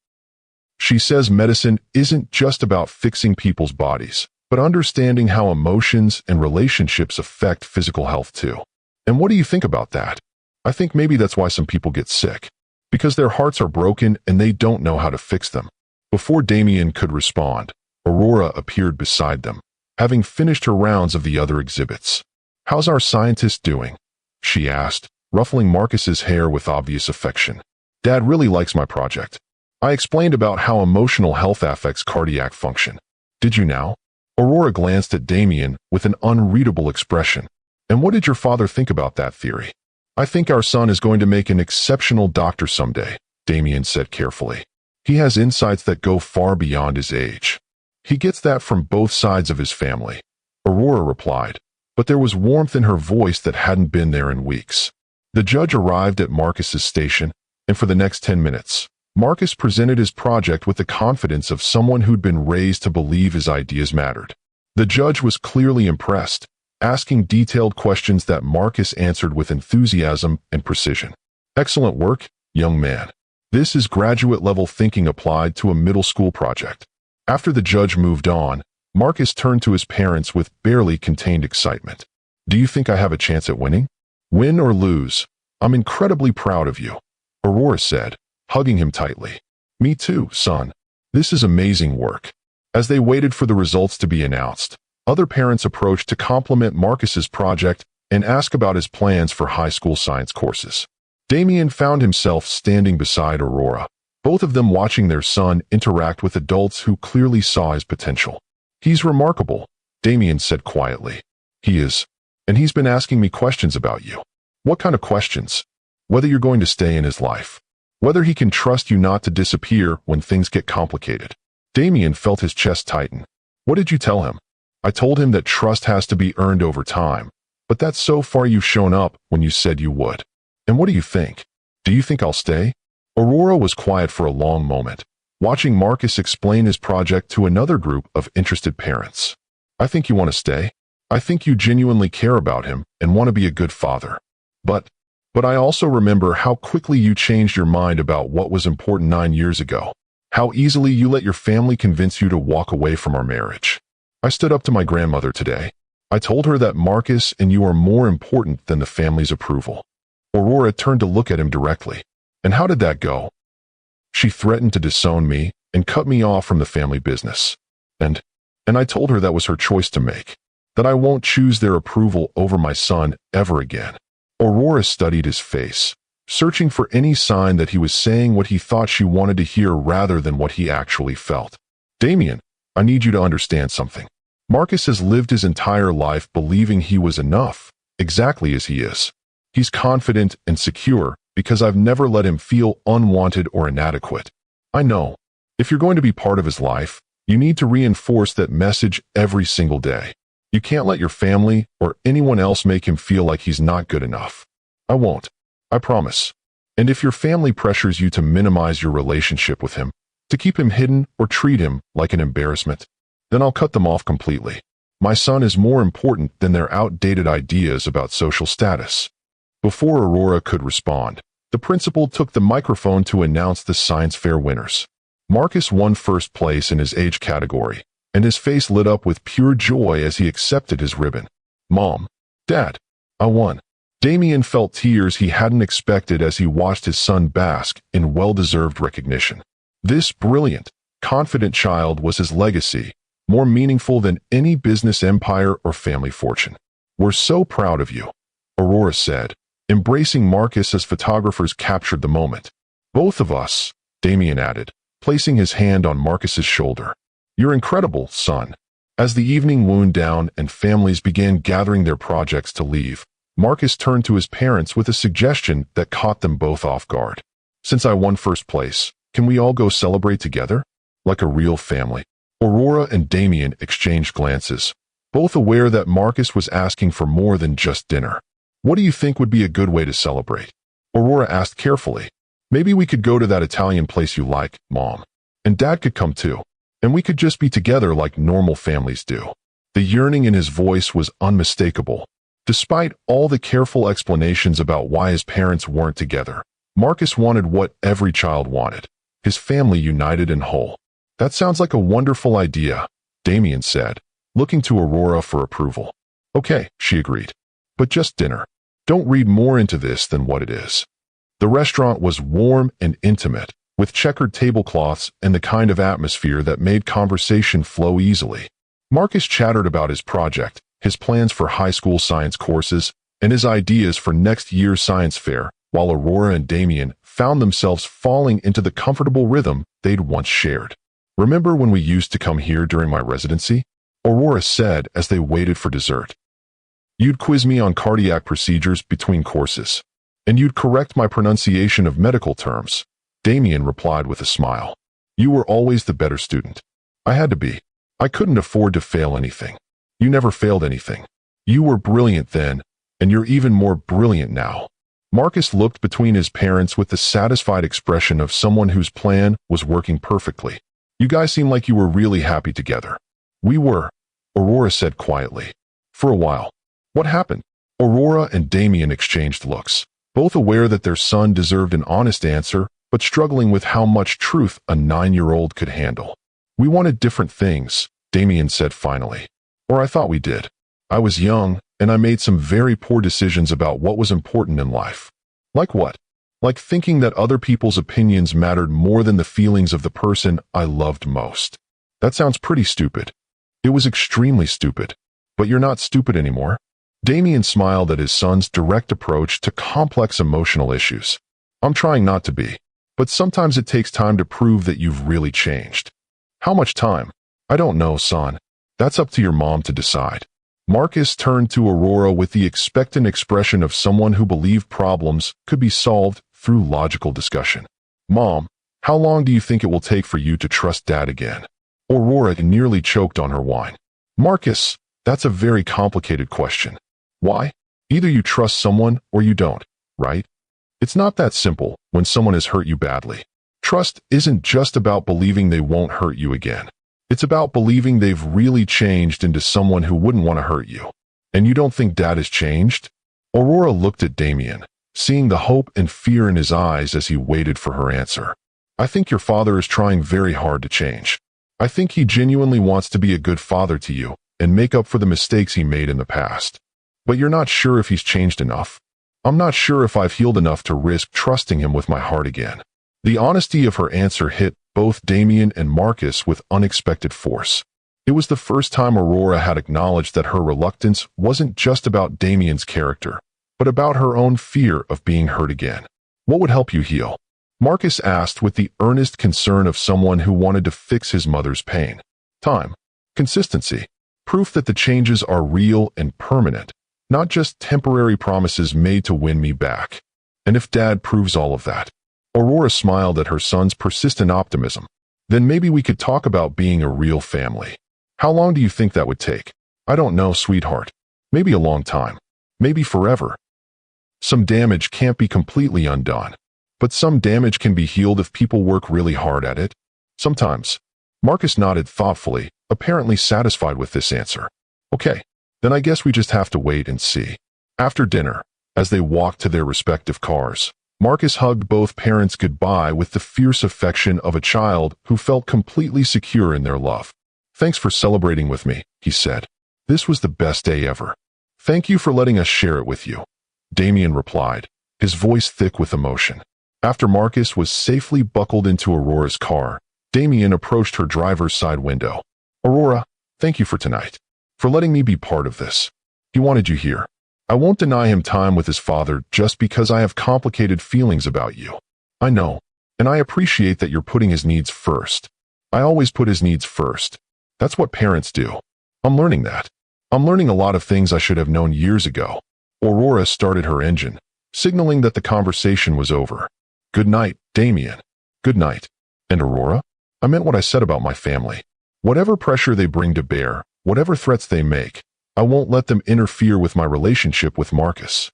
She says medicine isn't just about fixing people's bodies, but understanding how emotions and relationships affect physical health too." "And what do you think about that?" "I think maybe that's why some people get sick. Because their hearts are broken and they don't know how to fix them." Before Damien could respond, Aurora appeared beside them, having finished her rounds of the other exhibits. "How's our scientist doing?" she asked, ruffling Marcus's hair with obvious affection. "Dad really likes my project. I explained about how emotional health affects cardiac function. Did you now?" Aurora glanced at Damien with an unreadable expression. "And what did your father think about that theory?" "I think our son is going to make an exceptional doctor someday," Damien said carefully. "He has insights that go far beyond his age. He gets that from both sides of his family," Aurora replied, but there was warmth in her voice that hadn't been there in weeks. The judge arrived at Marcus's station, and for the next 10 minutes, Marcus presented his project with the confidence of someone who'd been raised to believe his ideas mattered. The judge was clearly impressed, asking detailed questions that Marcus answered with enthusiasm and precision. "Excellent work, young man. This is graduate-level thinking applied to a middle school project." After the judge moved on, Marcus turned to his parents with barely contained excitement. "Do you think I have a chance at winning?" "Win or lose, I'm incredibly proud of you. Aurora said, hugging him tightly. Me too, son. This is amazing work. As they waited for the results to be announced, other parents approached to compliment Marcus's project and ask about his plans for high school science courses. Damien found himself standing beside Aurora, both of them watching their son interact with adults who clearly saw his potential. He's remarkable, Damien said quietly. He is. And he's been asking me questions about you. What kind of questions? Whether you're going to stay in his life. Whether he can trust you not to disappear when things get complicated. Damien felt his chest tighten. What did you tell him? I told him that trust has to be earned over time, but that's so far you've shown up when you said you would. And what do you think? Do you think I'll stay? Aurora was quiet for a long moment, watching Marcus explain his project to another group of interested parents. I think you want to stay. I think you genuinely care about him and want to be a good father. But I also remember how quickly you changed your mind about what was important 9 years ago. How easily you let your family convince you to walk away from our marriage. I stood up to my grandmother today. I told her that Marcus and you are more important than the family's approval. Aurora turned to look at him directly. And how did that go? She threatened to disown me and cut me off from the family business. And I told her that was her choice to make. That I won't choose their approval over my son ever again. Aurora studied his face, searching for any sign that he was saying what he thought she wanted to hear rather than what he actually felt. Damien, I need you to understand something. Marcus has lived his entire life believing he was enough, exactly as he is. He's confident and secure because I've never let him feel unwanted or inadequate. I know. If you're going to be part of his life, you need to reinforce that message every single day. You can't let your family or anyone else make him feel like he's not good enough. I won't. I promise. And if your family pressures you to minimize your relationship with him, to keep him hidden or treat him like an embarrassment, then I'll cut them off completely. My son is more important than their outdated ideas about social status. Before Aurora could respond, the principal took the microphone to announce the science fair winners. Marcus won first place in his age category, and his face lit up with pure joy as he accepted his ribbon. Mom, Dad, I won. Damien felt tears he hadn't expected as he watched his son bask in well-deserved recognition. This brilliant, confident child was his legacy, more meaningful than any business empire or family fortune. We're so proud of you, Aurora said, embracing Marcus as photographers captured the moment. Both of us, Damien added, placing his hand on Marcus's shoulder. You're incredible, son. As the evening wound down and families began gathering their projects to leave, Marcus turned to his parents with a suggestion that caught them both off guard. Since I won first place, can we all go celebrate together? Like a real family. Aurora and Damien exchanged glances, both aware that Marcus was asking for more than just dinner. What do you think would be a good way to celebrate? Aurora asked carefully. Maybe we could go to that Italian place you like, Mom. And Dad could come too. And we could just be together like normal families do. The yearning in his voice was unmistakable. Despite all the careful explanations about why his parents weren't together, Marcus wanted what every child wanted. His family united and whole. That sounds like a wonderful idea, Damien said, looking to Aurora for approval. Okay, she agreed. But just dinner. Don't read more into this than what it is. The restaurant was warm and intimate, with checkered tablecloths and the kind of atmosphere that made conversation flow easily. Marcus chattered about his project, his plans for high school science courses, and his ideas for next year's science fair, while Aurora and Damien found themselves falling into the comfortable rhythm they'd once shared. Remember when we used to come here during my residency? Aurora said as they waited for dessert. You'd quiz me on cardiac procedures between courses, and you'd correct my pronunciation of medical terms. Damien replied with a smile. You were always the better student. I had to be. I couldn't afford to fail anything. You never failed anything. You were brilliant then, and you're even more brilliant now. Marcus looked between his parents with the satisfied expression of someone whose plan was working perfectly. You guys seem like you were really happy together. We were, Aurora said quietly. For a while. What happened? Aurora and Damien exchanged looks, both aware that their son deserved an honest answer, but struggling with how much truth a 9-year-old could handle. We wanted different things, Damien said finally. Or I thought we did. I was young, and I made some very poor decisions about what was important in life. Like what? Like thinking that other people's opinions mattered more than the feelings of the person I loved most. That sounds pretty stupid. It was extremely stupid. But you're not stupid anymore. Damien smiled at his son's direct approach to complex emotional issues. I'm trying not to be, but sometimes it takes time to prove that you've really changed. How much time? I don't know, son. That's up to your mom to decide. Marcus turned to Aurora with the expectant expression of someone who believed problems could be solved through logical discussion. Mom, how long do you think it will take for you to trust Dad again? Aurora nearly choked on her wine. Marcus, that's a very complicated question. Why? Either you trust someone or you don't, right? It's not that simple when someone has hurt you badly. Trust isn't just about believing they won't hurt you again. It's about believing they've really changed into someone who wouldn't want to hurt you. And you don't think Dad has changed? Aurora looked at Damien, seeing the hope and fear in his eyes as he waited for her answer. I think your father is trying very hard to change. I think he genuinely wants to be a good father to you and make up for the mistakes he made in the past. But you're not sure if he's changed enough. I'm not sure if I've healed enough to risk trusting him with my heart again. The honesty of her answer hit both Damien and Marcus with unexpected force. It was the first time Aurora had acknowledged that her reluctance wasn't just about Damien's character, but about her own fear of being hurt again. What would help you heal? Marcus asked with the earnest concern of someone who wanted to fix his mother's pain. Time. Consistency. Proof that the changes are real and permanent, not just temporary promises made to win me back. And if Dad proves all of that? Aurora smiled at her son's persistent optimism. Then maybe we could talk about being a real family. How long do you think that would take? I don't know, sweetheart. Maybe a long time. Maybe forever. Some damage can't be completely undone. But some damage can be healed if people work really hard at it. Sometimes. Marcus nodded thoughtfully, apparently satisfied with this answer. Okay, then I guess we just have to wait and see. After dinner, as they walked to their respective cars, Marcus hugged both parents goodbye with the fierce affection of a child who felt completely secure in their love. Thanks for celebrating with me, he said. This was the best day ever. Thank you for letting us share it with you, Damien replied, his voice thick with emotion. After Marcus was safely buckled into Aurora's car, Damien approached her driver's side window. Aurora, thank you for tonight. For letting me be part of this. He wanted you here. I won't deny him time with his father just because I have complicated feelings about you. I know, and I appreciate that you're putting his needs first. I always put his needs first. That's what parents do. I'm learning that. I'm learning a lot of things I should have known years ago. Aurora started her engine, signaling that the conversation was over. Good night, Damien. Good night. And Aurora? I meant what I said about my family. Whatever pressure they bring to bear, whatever threats they make, I won't let them interfere with my relationship with Marcus.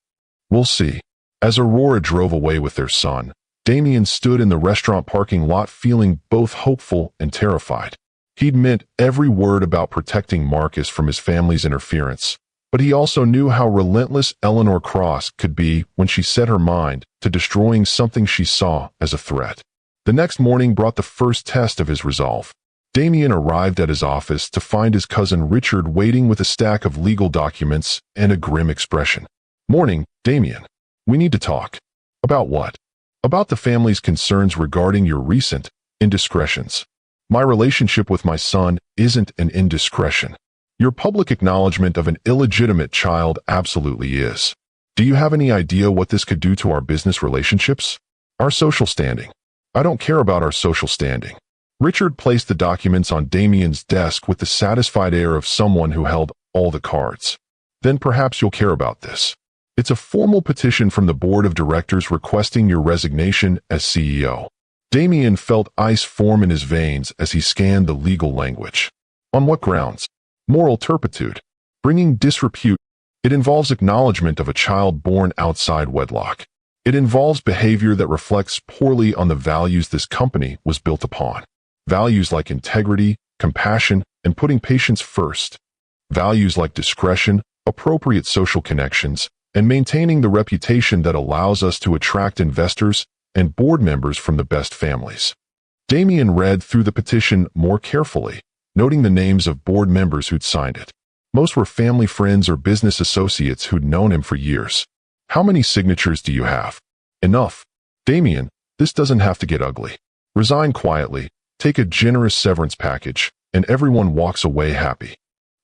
We'll see. As Aurora drove away with their son, Damien stood in the restaurant parking lot feeling both hopeful and terrified. He'd meant every word about protecting Marcus from his family's interference, but he also knew how relentless Eleanor Cross could be when she set her mind to destroying something she saw as a threat. The next morning brought the first test of his resolve. Damien arrived at his office to find his cousin Richard waiting with a stack of legal documents and a grim expression. Morning, Damien. We need to talk. About what? About the family's concerns regarding your recent indiscretions. My relationship with my son isn't an indiscretion. Your public acknowledgement of an illegitimate child absolutely is. Do you have any idea what this could do to our business relationships? Our social standing. I don't care about our social standing. Richard placed the documents on Damien's desk with the satisfied air of someone who held all the cards. Then perhaps you'll care about this. It's a formal petition from the board of directors requesting your resignation as CEO. Damien felt ice form in his veins as he scanned the legal language. On what grounds? Moral turpitude. Bringing disrepute. It involves acknowledgement of a child born outside wedlock. It involves behavior that reflects poorly on the values this company was built upon. Values like integrity, compassion, and putting patients first. Values like discretion, appropriate social connections, and maintaining the reputation that allows us to attract investors and board members from the best families. Damien read through the petition more carefully, noting the names of board members who'd signed it. Most were family friends or business associates who'd known him for years. How many signatures do you have? Enough. Damien, this doesn't have to get ugly. Resign quietly, take a generous severance package, and everyone walks away happy.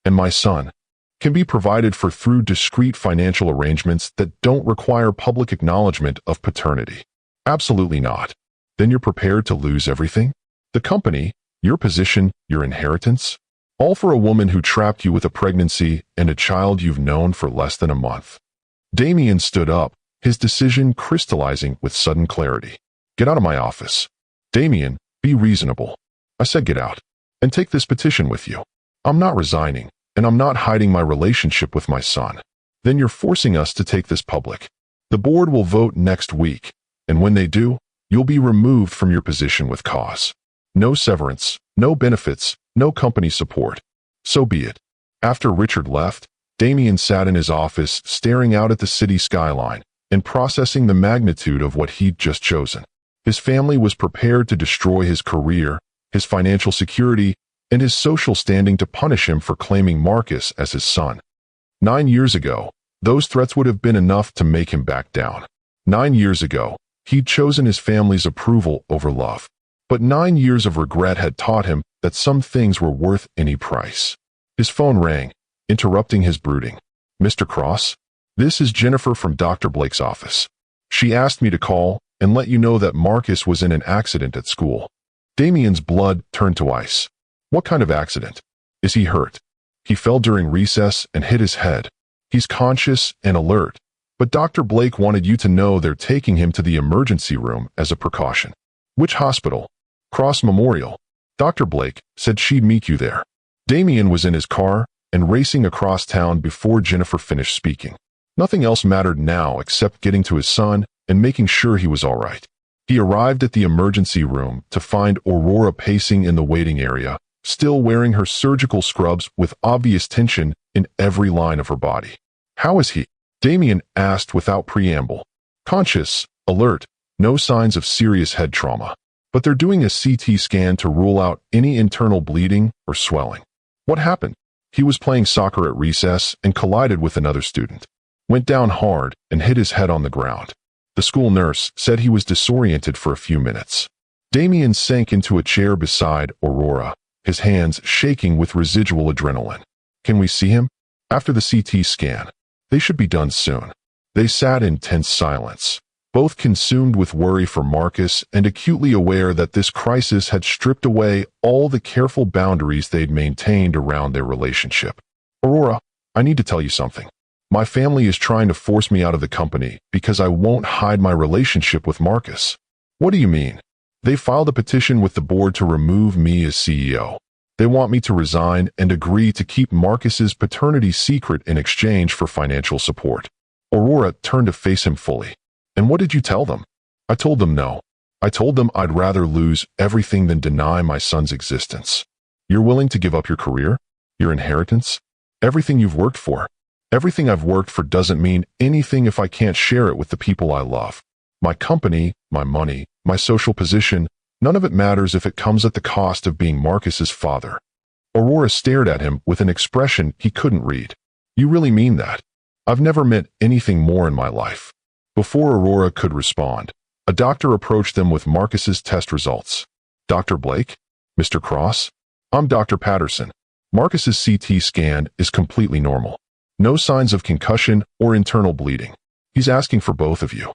And my son can be provided for through discreet financial arrangements that don't require public acknowledgement of paternity. Absolutely not. Then you're prepared to lose everything? The company, your position, your inheritance? All for a woman who trapped you with a pregnancy and a child you've known for less than a month. Damien stood up, his decision crystallizing with sudden clarity. Get out of my office. Damien, be reasonable. I said get out. And take this petition with you. I'm not resigning, and I'm not hiding my relationship with my son. Then you're forcing us to take this public. The board will vote next week, and when they do, you'll be removed from your position with cause. No severance, no benefits, no company support. So be it. After Richard left, Damien sat in his office staring out at the city skyline and processing the magnitude of what he'd just chosen. His family was prepared to destroy his career, his financial security, and his social standing to punish him for claiming Marcus as his son. 9 years ago, those threats would have been enough to make him back down. 9 years ago, he'd chosen his family's approval over love. But 9 years of regret had taught him that some things were worth any price. His phone rang, interrupting his brooding. Mr. Cross? This is Jennifer from Dr. Blake's office. She asked me to call and let you know that Marcus was in an accident at school. Damien's blood turned to ice. What kind of accident? Is he hurt? He fell during recess and hit his head. He's conscious and alert, but Dr. Blake wanted you to know they're taking him to the emergency room as a precaution. Which hospital? Cross Memorial. Dr. Blake said she'd meet you there. Damien was in his car and racing across town before Jennifer finished speaking. Nothing else mattered now except getting to his son and making sure he was all right. He arrived at the emergency room to find Aurora pacing in the waiting area, still wearing her surgical scrubs with obvious tension in every line of her body. How is he? Damien asked without preamble. Conscious, alert, no signs of serious head trauma. But they're doing a CT scan to rule out any internal bleeding or swelling. What happened? He was playing soccer at recess and collided with another student. Went down hard and hit his head on the ground. The school nurse said he was disoriented for a few minutes. Damien sank into a chair beside Aurora, his hands shaking with residual adrenaline. Can we see him? After the CT scan. They should be done soon. They sat in tense silence, both consumed with worry for Marcus and acutely aware that this crisis had stripped away all the careful boundaries they'd maintained around their relationship. Aurora, I need to tell you something. My family is trying to force me out of the company because I won't hide my relationship with Marcus. What do you mean? They filed a petition with the board to remove me as CEO. They want me to resign and agree to keep Marcus's paternity secret in exchange for financial support. Aurora turned to face him fully. And what did you tell them? I told them no. I told them I'd rather lose everything than deny my son's existence. You're willing to give up your career? Your inheritance? Everything you've worked for? Everything I've worked for doesn't mean anything if I can't share it with the people I love. My company, my money, my social position, none of it matters if it comes at the cost of being Marcus's father. Aurora stared at him with an expression he couldn't read. You really mean that? I've never meant anything more in my life. Before Aurora could respond, a doctor approached them with Marcus's test results. Dr. Blake? Mr. Cross? I'm Dr. Patterson. Marcus's CT scan is completely normal. No signs of concussion or internal bleeding. He's asking for both of you.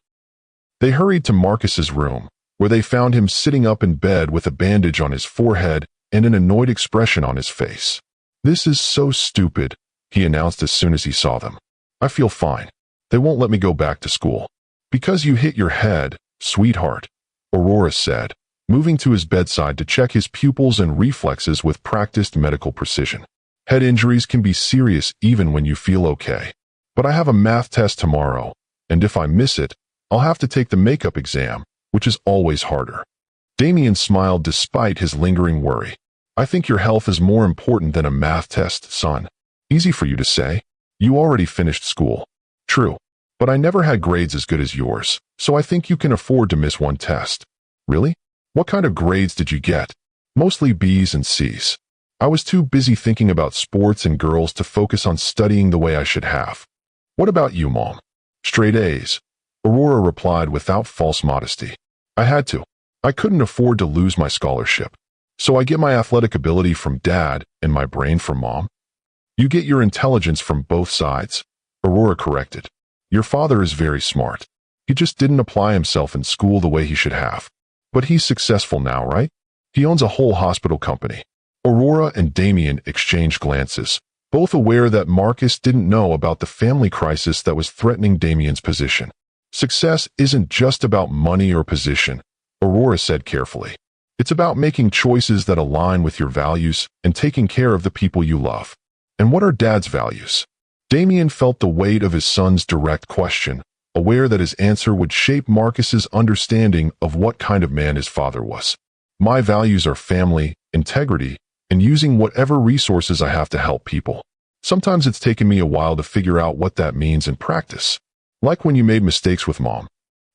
They hurried to Marcus's room, where they found him sitting up in bed with a bandage on his forehead and an annoyed expression on his face. This is so stupid, he announced as soon as he saw them. I feel fine. They won't let me go back to school. Because you hit your head, sweetheart, Aurora said, moving to his bedside to check his pupils and reflexes with practiced medical precision. Head injuries can be serious even when you feel okay. But I have a math test tomorrow, and if I miss it, I'll have to take the makeup exam, which is always harder. Damien smiled despite his lingering worry. I think your health is more important than a math test, son. Easy for you to say. You already finished school. True. But I never had grades as good as yours, so I think you can afford to miss one test. Really? What kind of grades did you get? Mostly B's and C's. I was too busy thinking about sports and girls to focus on studying the way I should have. What about you, Mom? Straight A's. Aurora replied without false modesty. I had to. I couldn't afford to lose my scholarship. So I get my athletic ability from Dad and my brain from Mom. You get your intelligence from both sides, Aurora corrected. Your father is very smart. He just didn't apply himself in school the way he should have. But he's successful now, right? He owns a whole hospital company. Aurora and Damien exchanged glances, both aware that Marcus didn't know about the family crisis that was threatening Damien's position. Success isn't just about money or position, Aurora said carefully. It's about making choices that align with your values and taking care of the people you love. And what are Dad's values? Damien felt the weight of his son's direct question, aware that his answer would shape Marcus's understanding of what kind of man his father was. My values are family, integrity, and using whatever resources I have to help people. Sometimes it's taken me a while to figure out what that means in practice. Like when you made mistakes with Mom.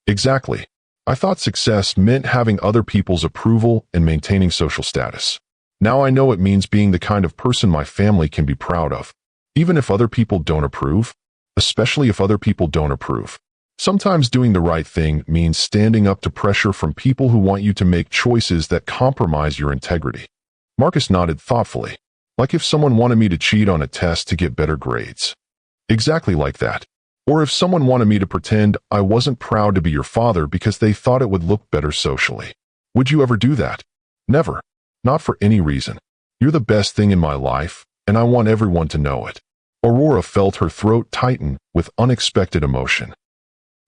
Exactly. I thought success meant having other people's approval and maintaining social status. Now I know it means being the kind of person my family can be proud of, even if other people don't approve, especially if other people don't approve. Sometimes doing the right thing means standing up to pressure from people who want you to make choices that compromise your integrity. Marcus nodded thoughtfully, like if someone wanted me to cheat on a test to get better grades. Exactly like that. Or if someone wanted me to pretend I wasn't proud to be your father because they thought it would look better socially. Would you ever do that? Never. Not for any reason. You're the best thing in my life, and I want everyone to know it. Aurora felt her throat tighten with unexpected emotion.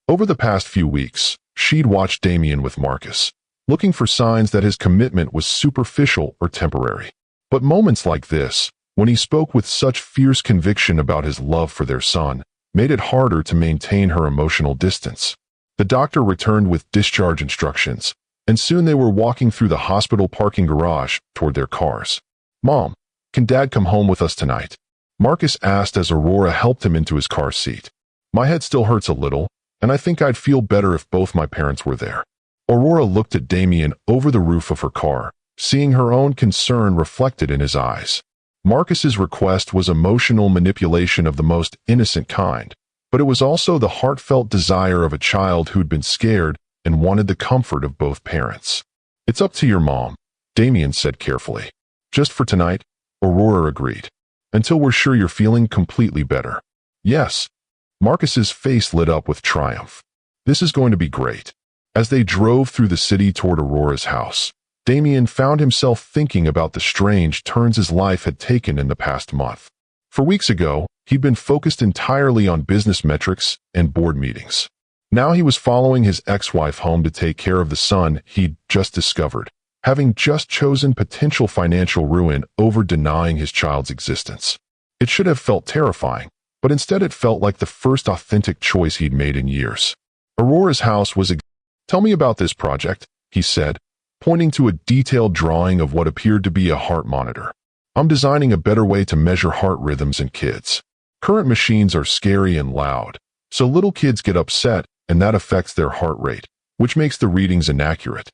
Over the past few weeks, she'd watched Damien with Marcus, looking for signs that his commitment was superficial or temporary. But moments like this, when he spoke with such fierce conviction about his love for their son, made it harder to maintain her emotional distance. The doctor returned with discharge instructions, and soon they were walking through the hospital parking garage toward their cars. Mom, can Dad come home with us tonight? Marcus asked as Aurora helped him into his car seat. My head still hurts a little, and I think I'd feel better if both my parents were there. Aurora looked at Damien over the roof of her car, seeing her own concern reflected in his eyes. Marcus's request was emotional manipulation of the most innocent kind, but it was also the heartfelt desire of a child who'd been scared and wanted the comfort of both parents. It's up to your mom, Damien said carefully. Just for tonight, Aurora agreed. Until we're sure you're feeling completely better. Yes. Marcus's face lit up with triumph. This is going to be great. As they drove through the city toward Aurora's house, Damien found himself thinking about the strange turns his life had taken in the past month. For weeks ago, he'd been focused entirely on business metrics and board meetings. Now he was following his ex-wife home to take care of the son he'd just discovered, having just chosen potential financial ruin over denying his child's existence. It should have felt terrifying, but instead it felt like the first authentic choice he'd made in years. Aurora's house was Tell me about this project, he said, pointing to a detailed drawing of what appeared to be a heart monitor. I'm designing a better way to measure heart rhythms in kids. Current machines are scary and loud, so little kids get upset and that affects their heart rate, which makes the readings inaccurate.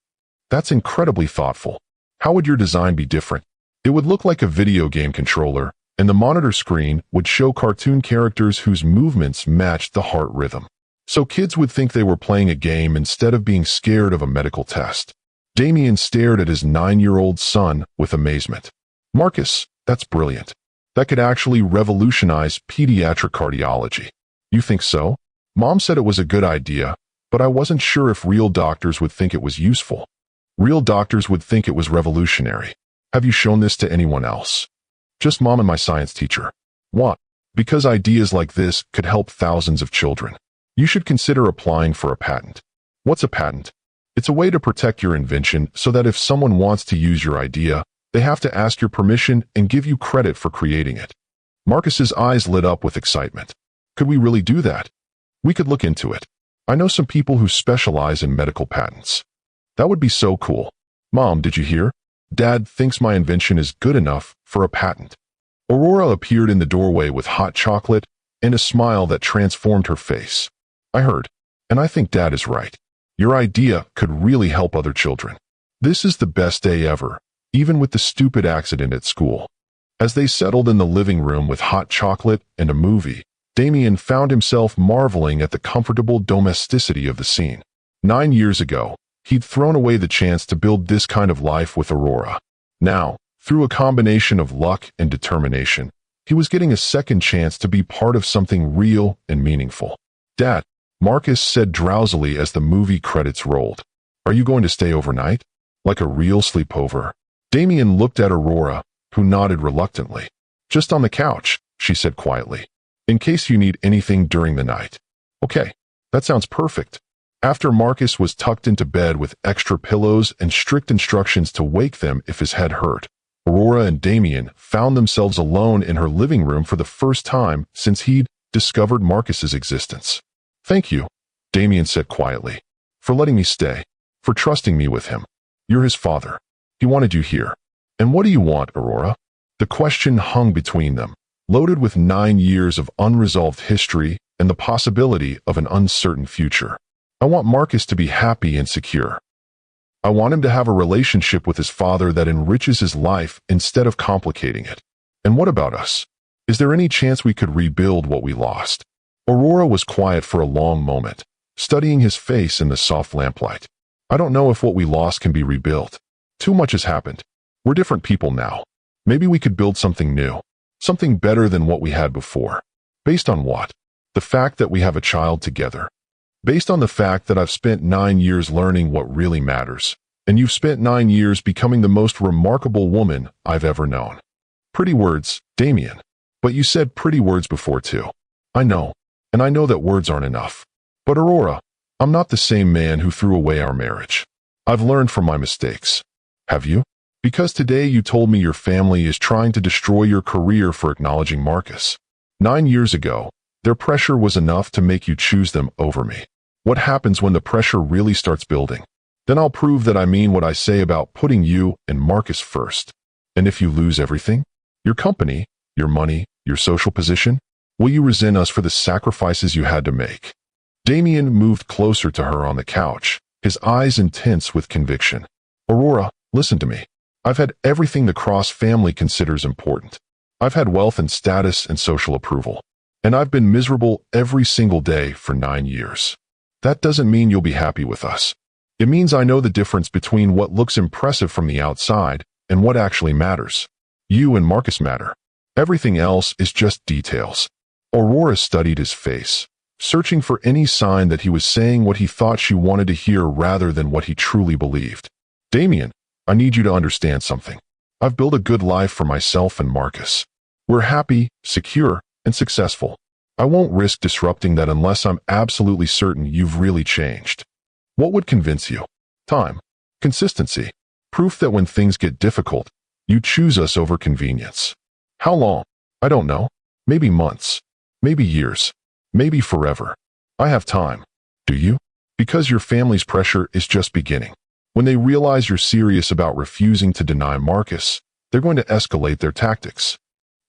That's incredibly thoughtful. How would your design be different? It would look like a video game controller, and the monitor screen would show cartoon characters whose movements matched the heart rhythm. So kids would think they were playing a game instead of being scared of a medical test. Damien stared at his 9-year-old son with amazement. Marcus, that's brilliant. That could actually revolutionize pediatric cardiology. You think so? Mom said it was a good idea, but I wasn't sure if real doctors would think it was useful. Real doctors would think it was revolutionary. Have you shown this to anyone else? Just Mom and my science teacher. What? Because ideas like this could help thousands of children. You should consider applying for a patent. What's a patent? It's a way to protect your invention so that if someone wants to use your idea, they have to ask your permission and give you credit for creating it. Marcus's eyes lit up with excitement. Could we really do that? We could look into it. I know some people who specialize in medical patents. That would be so cool. Mom, did you hear? Dad thinks my invention is good enough for a patent. Aurora appeared in the doorway with hot chocolate and a smile that transformed her face. I heard, and I think Dad is right. Your idea could really help other children. This is the best day ever, even with the stupid accident at school. As they settled in the living room with hot chocolate and a movie, Damien found himself marveling at the comfortable domesticity of the scene. 9 years ago, he'd thrown away the chance to build this kind of life with Aurora. Now, through a combination of luck and determination, he was getting a second chance to be part of something real and meaningful. "Dad," Marcus said drowsily as the movie credits rolled. "Are you going to stay overnight? Like a real sleepover?" Damien looked at Aurora, who nodded reluctantly. "Just on the couch," she said quietly. "In case you need anything during the night." "Okay, that sounds perfect." After Marcus was tucked into bed with extra pillows and strict instructions to wake them if his head hurt, Aurora and Damien found themselves alone in her living room for the first time since he'd discovered Marcus's existence. "Thank you," Damien said quietly, "for letting me stay, for trusting me with him. You're his father. He wanted you here. And what do you want, Aurora?" The question hung between them, loaded with 9 years of unresolved history and the possibility of an uncertain future. "I want Marcus to be happy and secure. I want him to have a relationship with his father that enriches his life instead of complicating it. And what about us? Is there any chance we could rebuild what we lost?" Aurora was quiet for a long moment, studying his face in the soft lamplight. "I don't know if what we lost can be rebuilt. Too much has happened. We're different people now. Maybe we could build something new, something better than what we had before." "Based on what?" "The fact that we have a child together. Based on the fact that I've spent 9 years learning what really matters, and you've spent 9 years becoming the most remarkable woman I've ever known." "Pretty words, Damien. But you said pretty words before too." "I know, and I know that words aren't enough. But Aurora, I'm not the same man who threw away our marriage. I've learned from my mistakes." "Have you?" "Because today you told me your family is trying to destroy your career for acknowledging Marcus. 9 years ago, their pressure was enough to make you choose them over me. What happens when the pressure really starts building? Then I'll prove that I mean what I say about putting you and Marcus first. And if you lose everything, your company, your money, your social position, will you resent us for the sacrifices you had to make?" Damien moved closer to her on the couch, his eyes intense with conviction. "Aurora, listen to me. I've had everything the Cross family considers important. I've had wealth and status and social approval. And I've been miserable every single day for 9 years. That doesn't mean you'll be happy with us. It means I know the difference between what looks impressive from the outside and what actually matters. You and Marcus matter. Everything else is just details." Aurora studied his face, searching for any sign that he was saying what he thought she wanted to hear rather than what he truly believed. "Damien, I need you to understand something. I've built a good life for myself and Marcus. We're happy, secure, and successful. I won't risk disrupting that unless I'm absolutely certain you've really changed. What would convince you? Time. Consistency. Proof that when things get difficult, you choose us over convenience. How long? I don't know. Maybe months. Maybe years. Maybe forever. I have time. Do you? Because your family's pressure is just beginning. When they realize you're serious about refusing to deny Marcus, they're going to escalate their tactics.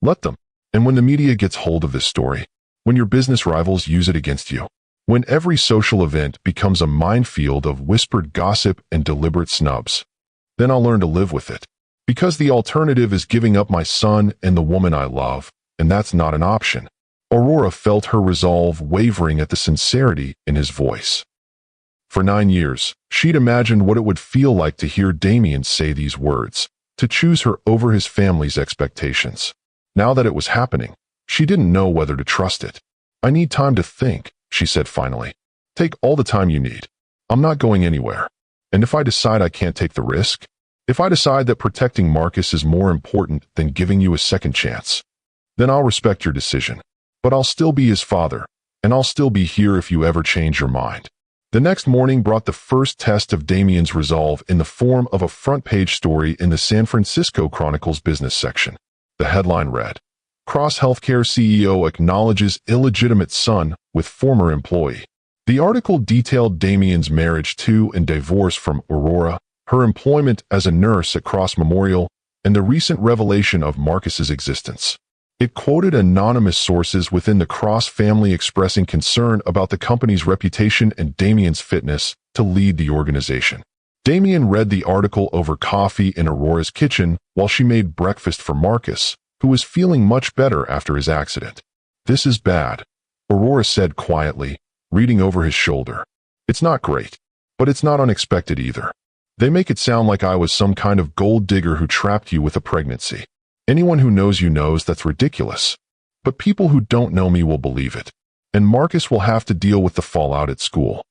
Let them. And when the media gets hold of this story, when your business rivals use it against you, when every social event becomes a minefield of whispered gossip and deliberate snubs, then I'll learn to live with it. Because the alternative is giving up my son and the woman I love, and that's not an option." Aurora felt her resolve wavering at the sincerity in his voice. For 9 years, she'd imagined what it would feel like to hear Damien say these words, to choose her over his family's expectations. Now that it was happening, she didn't know whether to trust it. "I need time to think," she said finally. "Take all the time you need. I'm not going anywhere. And if I decide I can't take the risk, if I decide that protecting Marcus is more important than giving you a second chance, then I'll respect your decision. But I'll still be his father, and I'll still be here if you ever change your mind." The next morning brought the first test of Damien's resolve in the form of a front-page story in the San Francisco Chronicle's business section. The headline read, "Cross Healthcare CEO acknowledges illegitimate son with former employee." The article detailed Damien's marriage to and divorce from Aurora, her employment as a nurse at Cross Memorial, and the recent revelation of Marcus's existence. It quoted anonymous sources within the Cross family expressing concern about the company's reputation and Damien's fitness to lead the organization. Damien read the article over coffee in Aurora's kitchen while she made breakfast for Marcus, who was feeling much better after his accident. "This is bad," Aurora said quietly, reading over his shoulder. It's not great, but it's not unexpected either. They make it sound like I was some kind of gold digger who trapped you with a pregnancy. Anyone who knows you knows that's ridiculous. But people who don't know me will believe it. And Marcus will have to deal with the fallout at school.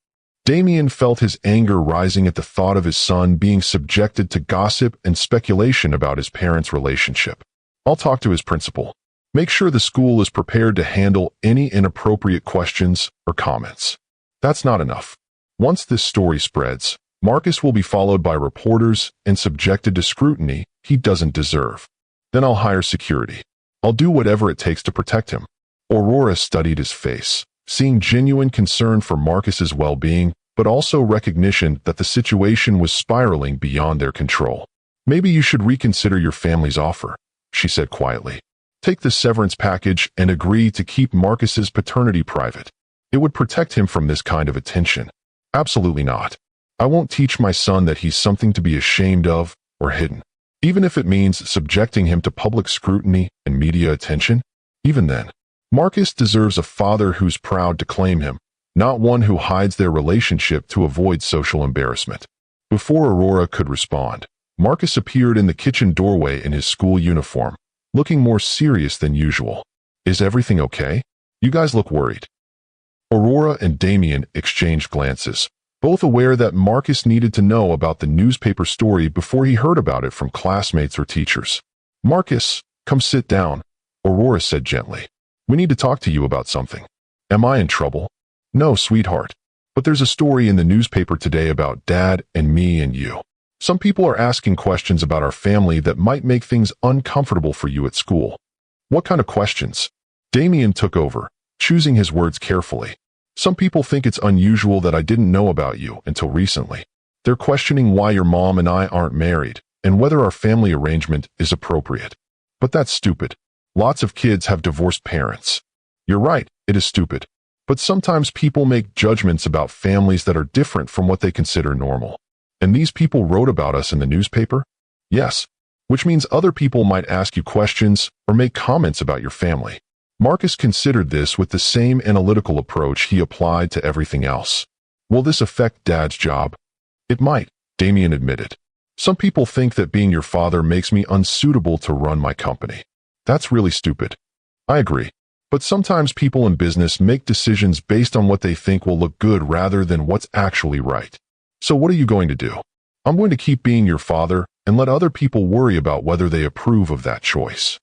Damien felt his anger rising at the thought of his son being subjected to gossip and speculation about his parents' relationship. I'll talk to his principal. Make sure the school is prepared to handle any inappropriate questions or comments. That's not enough. Once this story spreads, Marcus will be followed by reporters and subjected to scrutiny he doesn't deserve. Then I'll hire security. I'll do whatever it takes to protect him. Aurora studied his face, seeing genuine concern for Marcus's well-being, but also recognition that the situation was spiraling beyond their control. Maybe you should reconsider your family's offer, she said quietly. Take the severance package and agree to keep Marcus's paternity private. It would protect him from this kind of attention. Absolutely not. I won't teach my son that he's something to be ashamed of or hidden. Even if it means subjecting him to public scrutiny and media attention. Even then, Marcus deserves a father who's proud to claim him, not one who hides their relationship to avoid social embarrassment. Before Aurora could respond, Marcus appeared in the kitchen doorway in his school uniform, looking more serious than usual. Is everything okay? You guys look worried. Aurora and Damien exchanged glances, both aware that Marcus needed to know about the newspaper story before he heard about it from classmates or teachers. Marcus, come sit down, Aurora said gently. We need to talk to you about something. Am I in trouble? No, sweetheart. But there's a story in the newspaper today about Dad and me and you. Some people are asking questions about our family that might make things uncomfortable for you at school. What kind of questions? Damien took over, choosing his words carefully. Some people think it's unusual that I didn't know about you until recently. They're questioning why your mom and I aren't married, and whether our family arrangement is appropriate. But that's stupid. Lots of kids have divorced parents. You're right, it is stupid. But sometimes people make judgments about families that are different from what they consider normal. And these people wrote about us in the newspaper? Yes. Which means other people might ask you questions or make comments about your family. Marcus considered this with the same analytical approach he applied to everything else. Will this affect Dad's job? It might, Damien admitted. Some people think that being your father makes me unsuitable to run my company. That's really stupid. I agree. But sometimes people in business make decisions based on what they think will look good rather than what's actually right. So what are you going to do? I'm going to keep being your father and let other people worry about whether they approve of that choice.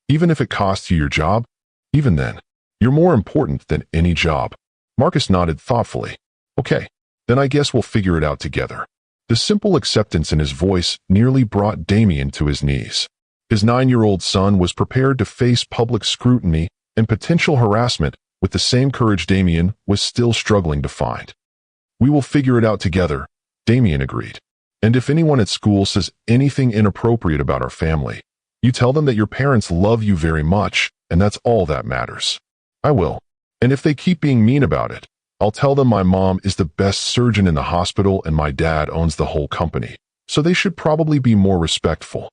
Even if it costs you your job? Even then, you're more important than any job. Marcus nodded thoughtfully. Okay, then I guess we'll figure it out together. The simple acceptance in his voice nearly brought Damien to his knees. His 9-year-old son was prepared to face public scrutiny and potential harassment with the same courage Damien was still struggling to find. We will figure it out together, Damien agreed. And if anyone at school says anything inappropriate about our family, you tell them that your parents love you very much, and that's all that matters. I will. And if they keep being mean about it, I'll tell them my mom is the best surgeon in the hospital and my dad owns the whole company, so they should probably be more respectful.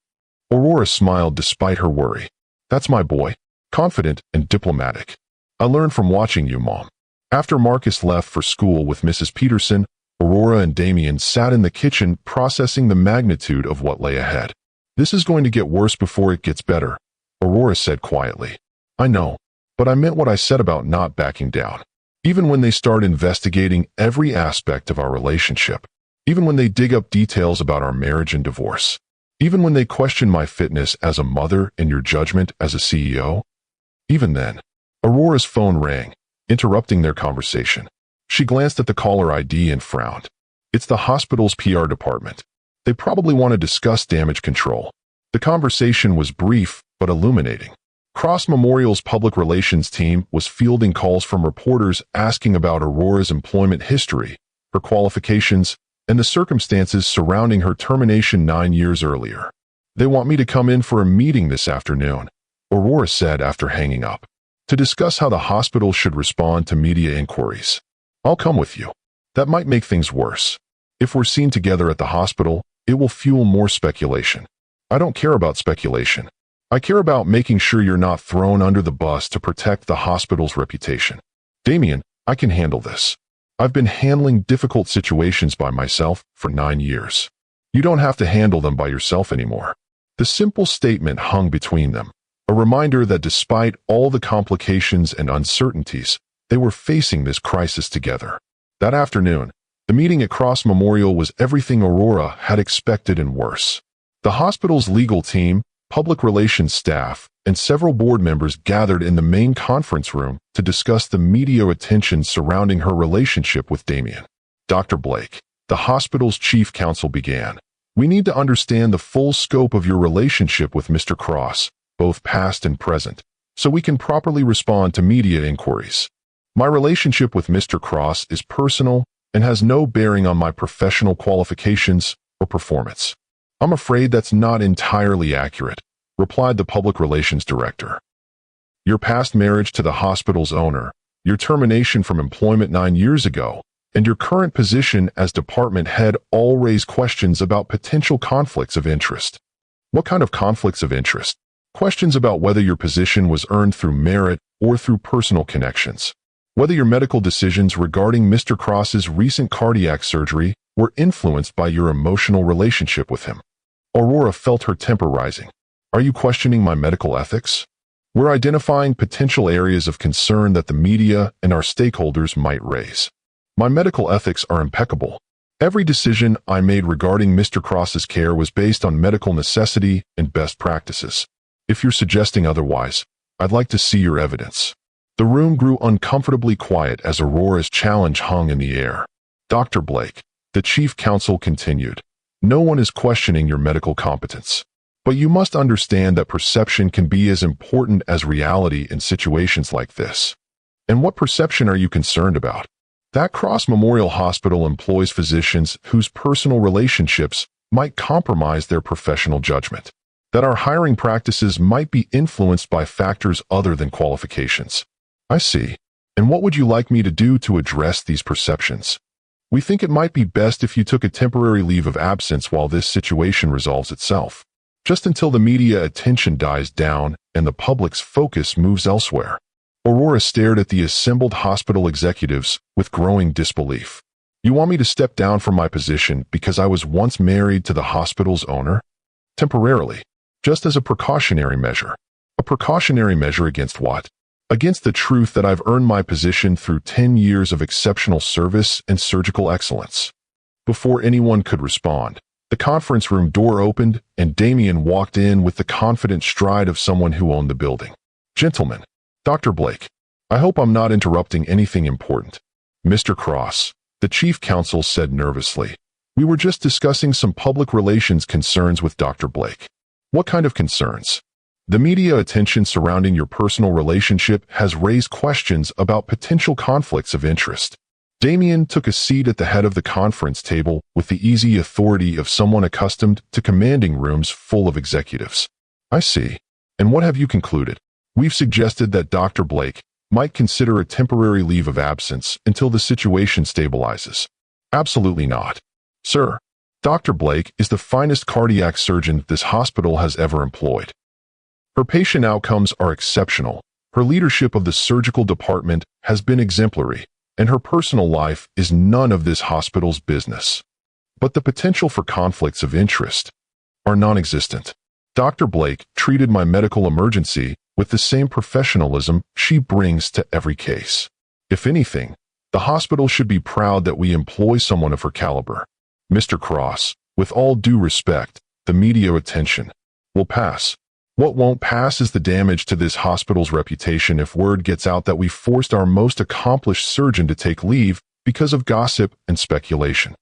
Aurora smiled despite her worry. That's my boy, confident and diplomatic. I learned from watching you, Mom. After Marcus left for school with Mrs. Peterson, Aurora and Damien sat in the kitchen processing the magnitude of what lay ahead. This is going to get worse before it gets better, Aurora said quietly. I know, but I meant what I said about not backing down. Even when they start investigating every aspect of our relationship, even when they dig up details about our marriage and divorce, even when they question my fitness as a mother and your judgment as a CEO, even then, Aurora's phone rang, interrupting their conversation. She glanced at the caller ID and frowned. It's the hospital's PR department. They probably want to discuss damage control. The conversation was brief but illuminating. Cross Memorial's public relations team was fielding calls from reporters asking about Aurora's employment history, her qualifications, and the circumstances surrounding her termination 9 years earlier. They want me to come in for a meeting this afternoon, Aurora said after hanging up, to discuss how the hospital should respond to media inquiries. I'll come with you. That might make things worse. If we're seen together at the hospital, it will fuel more speculation. I don't care about speculation. I care about making sure you're not thrown under the bus to protect the hospital's reputation. Damien, I can handle this. I've been handling difficult situations by myself for 9 years. You don't have to handle them by yourself anymore. The simple statement hung between them, a reminder that despite all the complications and uncertainties, they were facing this crisis together. That afternoon, the meeting at Cross Memorial was everything Aurora had expected and worse. The hospital's legal team, public relations staff, and several board members gathered in the main conference room to discuss the media attention surrounding her relationship with Damien. Dr. Blake, the hospital's chief counsel, began. We need to understand the full scope of your relationship with Mr. Cross, both past and present, so we can properly respond to media inquiries. My relationship with Mr. Cross is personal and has no bearing on my professional qualifications or performance. I'm afraid that's not entirely accurate, replied the public relations director. Your past marriage to the hospital's owner, your termination from employment 9 years ago, and your current position as department head all raise questions about potential conflicts of interest. What kind of conflicts of interest? Questions about whether your position was earned through merit or through personal connections. Whether your medical decisions regarding Mr. Cross's recent cardiac surgery were influenced by your emotional relationship with him. Aurora felt her temper rising. Are you questioning my medical ethics? We're identifying potential areas of concern that the media and our stakeholders might raise. My medical ethics are impeccable. Every decision I made regarding Mr. Cross's care was based on medical necessity and best practices. If you're suggesting otherwise, I'd like to see your evidence. The room grew uncomfortably quiet as Aurora's challenge hung in the air. Dr. Blake, the chief counsel continued, no one is questioning your medical competence. But you must understand that perception can be as important as reality in situations like this. And what perception are you concerned about? That Cross Memorial Hospital employs physicians whose personal relationships might compromise their professional judgment. That our hiring practices might be influenced by factors other than qualifications. I see. And what would you like me to do to address these perceptions? We think it might be best if you took a temporary leave of absence while this situation resolves itself. Just until the media attention dies down and the public's focus moves elsewhere. Aurora stared at the assembled hospital executives with growing disbelief. You want me to step down from my position because I was once married to the hospital's owner? Temporarily. Just as a precautionary measure. A precautionary measure against what? Against the truth that I've earned my position through 10 years of exceptional service and surgical excellence. Before anyone could respond, the conference room door opened and Damien walked in with the confident stride of someone who owned the building. Gentlemen, Dr. Blake, I hope I'm not interrupting anything important. Mr. Cross, the chief counsel said nervously. We were just discussing some public relations concerns with Dr. Blake. What kind of concerns? The media attention surrounding your personal relationship has raised questions about potential conflicts of interest. Damien took a seat at the head of the conference table with the easy authority of someone accustomed to commanding rooms full of executives. I see. And what have you concluded? We've suggested that Dr. Blake might consider a temporary leave of absence until the situation stabilizes. Absolutely not. Sir, Dr. Blake is the finest cardiac surgeon this hospital has ever employed. Her patient outcomes are exceptional, her leadership of the surgical department has been exemplary, and her personal life is none of this hospital's business. But the potential for conflicts of interest are non-existent. Dr. Blake treated my medical emergency with the same professionalism she brings to every case. If anything, the hospital should be proud that we employ someone of her caliber. Mr. Cross, with all due respect, the media attention will pass. What won't pass is the damage to this hospital's reputation if word gets out that we forced our most accomplished surgeon to take leave because of gossip and speculation.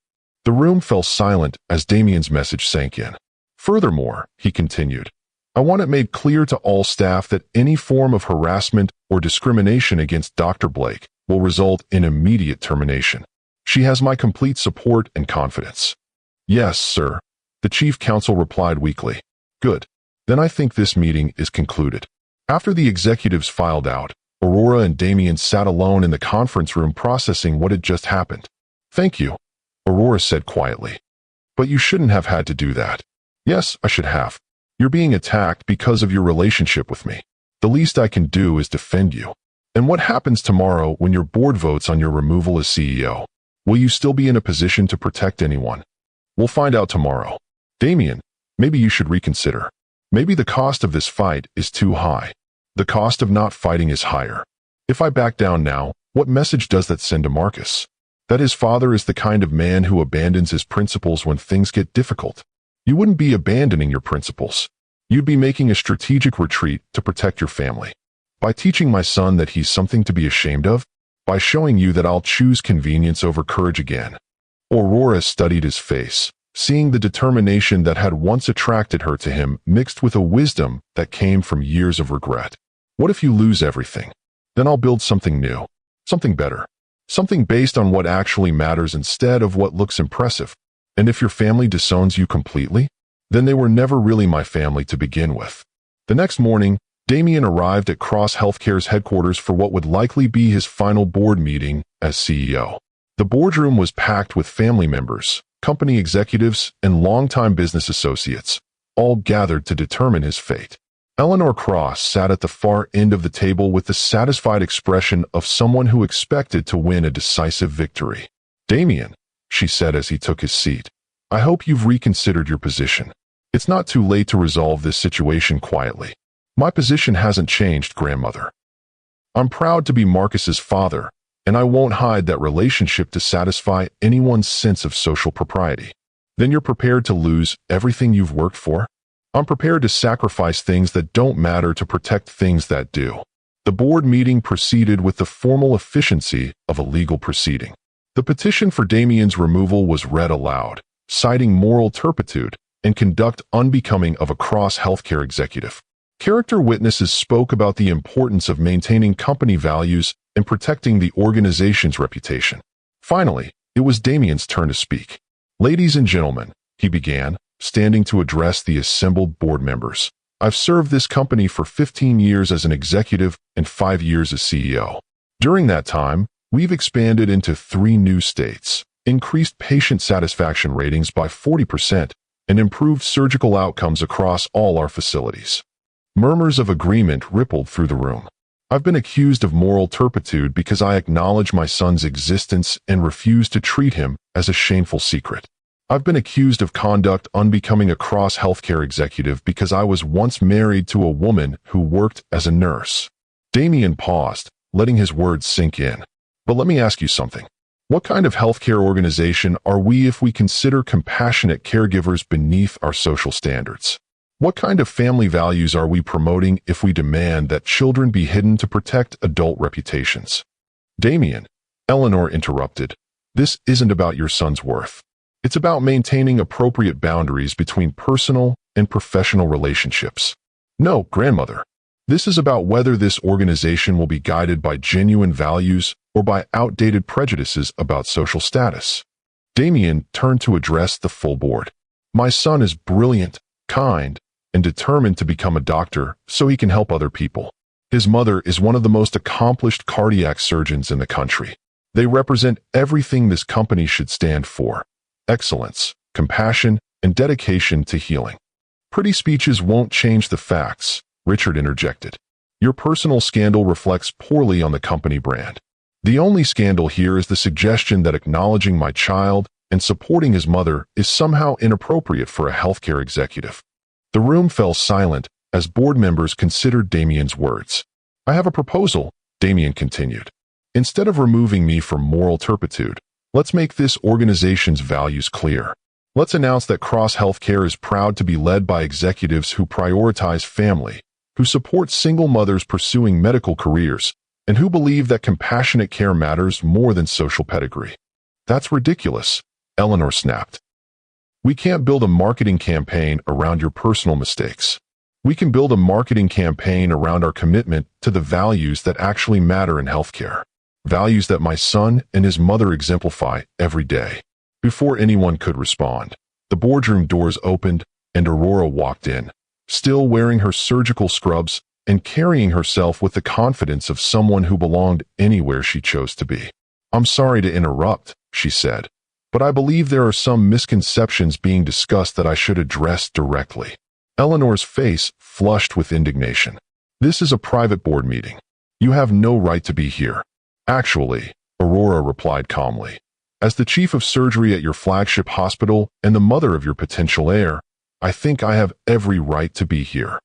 The room fell silent as Damien's message sank in. Furthermore, he continued, I want it made clear to all staff that any form of harassment or discrimination against Dr. Blake will result in immediate termination. She has my complete support and confidence. Yes, sir, the chief counsel replied weakly. Good. Then I think this meeting is concluded. After the executives filed out, Aurora and Damien sat alone in the conference room processing what had just happened. Thank you, Aurora said quietly. But you shouldn't have had to do that. Yes, I should have. You're being attacked because of your relationship with me. The least I can do is defend you. And what happens tomorrow when your board votes on your removal as CEO? Will you still be in a position to protect anyone? We'll find out tomorrow. Damien, maybe you should reconsider. Maybe the cost of this fight is too high. The cost of not fighting is higher. If I back down now, what message does that send to Marcus? That his father is the kind of man who abandons his principles when things get difficult. You wouldn't be abandoning your principles. You'd be making a strategic retreat to protect your family. By teaching my son that he's something to be ashamed of, by showing you that I'll choose convenience over courage again. Aurora studied his face, seeing the determination that had once attracted her to him mixed with a wisdom that came from years of regret. What if you lose everything? Then I'll build something new, something better, something based on what actually matters instead of what looks impressive. And if your family disowns you completely, then they were never really my family to begin with. The next morning, Damien arrived at Cross Healthcare's headquarters for what would likely be his final board meeting as CEO. The boardroom was packed with family members, company executives, and longtime business associates, all gathered to determine his fate. Eleanor Cross sat at the far end of the table with the satisfied expression of someone who expected to win a decisive victory. "Damien," she said as he took his seat, "I hope you've reconsidered your position. It's not too late to resolve this situation quietly. My position hasn't changed, grandmother. I'm proud to be Marcus's father, and I won't hide that relationship to satisfy anyone's sense of social propriety." "Then you're prepared to lose everything you've worked for?" "I'm prepared to sacrifice things that don't matter to protect things that do." The board meeting proceeded with the formal efficiency of a legal proceeding. The petition for Damien's removal was read aloud, citing moral turpitude and conduct unbecoming of a Cross Healthcare executive. Character witnesses spoke about the importance of maintaining company values and protecting the organization's reputation. Finally, it was Damien's turn to speak. "Ladies and gentlemen," he began, standing to address the assembled board members. "I've served this company for 15 years as an executive and 5 years as CEO. During that time, we've expanded into 3 new states, increased patient satisfaction ratings by 40%, and improved surgical outcomes across all our facilities." Murmurs of agreement rippled through the room. "I've been accused of moral turpitude because I acknowledge my son's existence and refuse to treat him as a shameful secret. I've been accused of conduct unbecoming a Cross Healthcare executive because I was once married to a woman who worked as a nurse." Damien paused, letting his words sink in. "But let me ask you something. What kind of healthcare organization are we if we consider compassionate caregivers beneath our social standards? What kind of family values are we promoting if we demand that children be hidden to protect adult reputations?" "Damien," Eleanor interrupted, "this isn't about your son's worth. It's about maintaining appropriate boundaries between personal and professional relationships." "No, grandmother. This is about whether this organization will be guided by genuine values or by outdated prejudices about social status." Damien turned to address the full board. "My son is brilliant, kind, and determined to become a doctor so he can help other people. His mother is one of the most accomplished cardiac surgeons in the country. They represent everything this company should stand for: excellence, compassion, and dedication to healing." "Pretty speeches won't change the facts," Richard interjected. "Your personal scandal reflects poorly on the company brand. The only scandal here is the suggestion that acknowledging my child and supporting his mother is somehow inappropriate for a healthcare executive." The room fell silent as board members considered Damien's words. "I have a proposal," Damien continued. "Instead of removing me from moral turpitude, let's make this organization's values clear. Let's announce that Cross Healthcare is proud to be led by executives who prioritize family, who support single mothers pursuing medical careers, and who believe that compassionate care matters more than social pedigree." "That's ridiculous," Eleanor snapped. "We can't build a marketing campaign around your personal mistakes. We can build a marketing campaign around our commitment to the values that actually matter in healthcare. Values that my son and his mother exemplify every day." Before anyone could respond, the boardroom doors opened and Aurora walked in, still wearing her surgical scrubs and carrying herself with the confidence of someone who belonged anywhere she chose to be. "I'm sorry to interrupt," she said, "but I believe there are some misconceptions being discussed that I should address directly." Eleanor's face flushed with indignation. "This is a private board meeting. You have no right to be here. Actually, Aurora replied calmly. As the chief of surgery at your flagship hospital and the mother of your potential heir, I think I have every right to be here.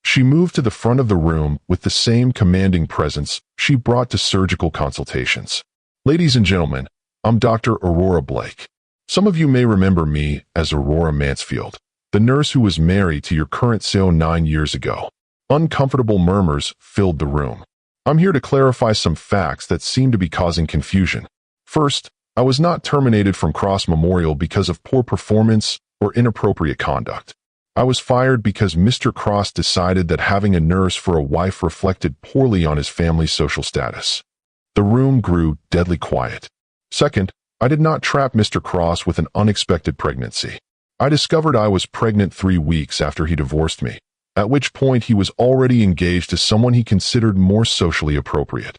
She moved to the front of the room with the same commanding presence she brought to surgical consultations. Ladies and gentlemen, I'm Dr. Aurora Blake. Some of you may remember me as Aurora Mansfield, the nurse who was married to your current CEO 9 years ago. Uncomfortable murmurs filled the room. I'm here to clarify some facts that seem to be causing confusion. First, I was not terminated from Cross Memorial because of poor performance or inappropriate conduct. I was fired because Mr. Cross decided that having a nurse for a wife reflected poorly on his family's social status. The room grew deadly quiet. Second, I did not trap Mr. Cross with an unexpected pregnancy. I discovered I was pregnant 3 weeks after he divorced me, at which point he was already engaged to someone he considered more socially appropriate.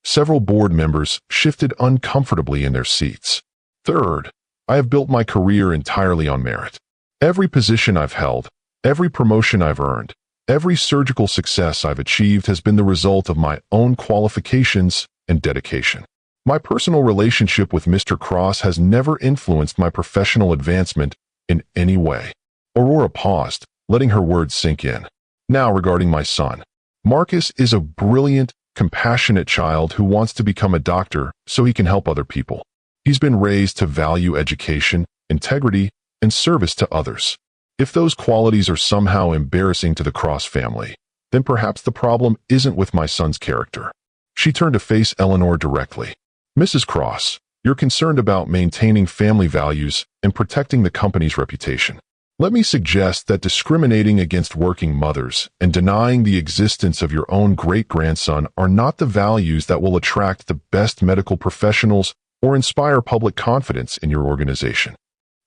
Several board members shifted uncomfortably in their seats. Third, I have built my career entirely on merit. Every position I've held, every promotion I've earned, every surgical success I've achieved has been the result of my own qualifications and dedication. My personal relationship with Mr. Cross has never influenced my professional advancement in any way. Aurora paused, letting her words sink in. Now regarding my son. Marcus is a brilliant, compassionate child who wants to become a doctor so he can help other people. He's been raised to value education, integrity, and service to others. If those qualities are somehow embarrassing to the Cross family, then perhaps the problem isn't with my son's character. She turned to face Eleanor directly. Mrs. Cross, you're concerned about maintaining family values and protecting the company's reputation. Let me suggest that discriminating against working mothers and denying the existence of your own great-grandson are not the values that will attract the best medical professionals or inspire public confidence in your organization.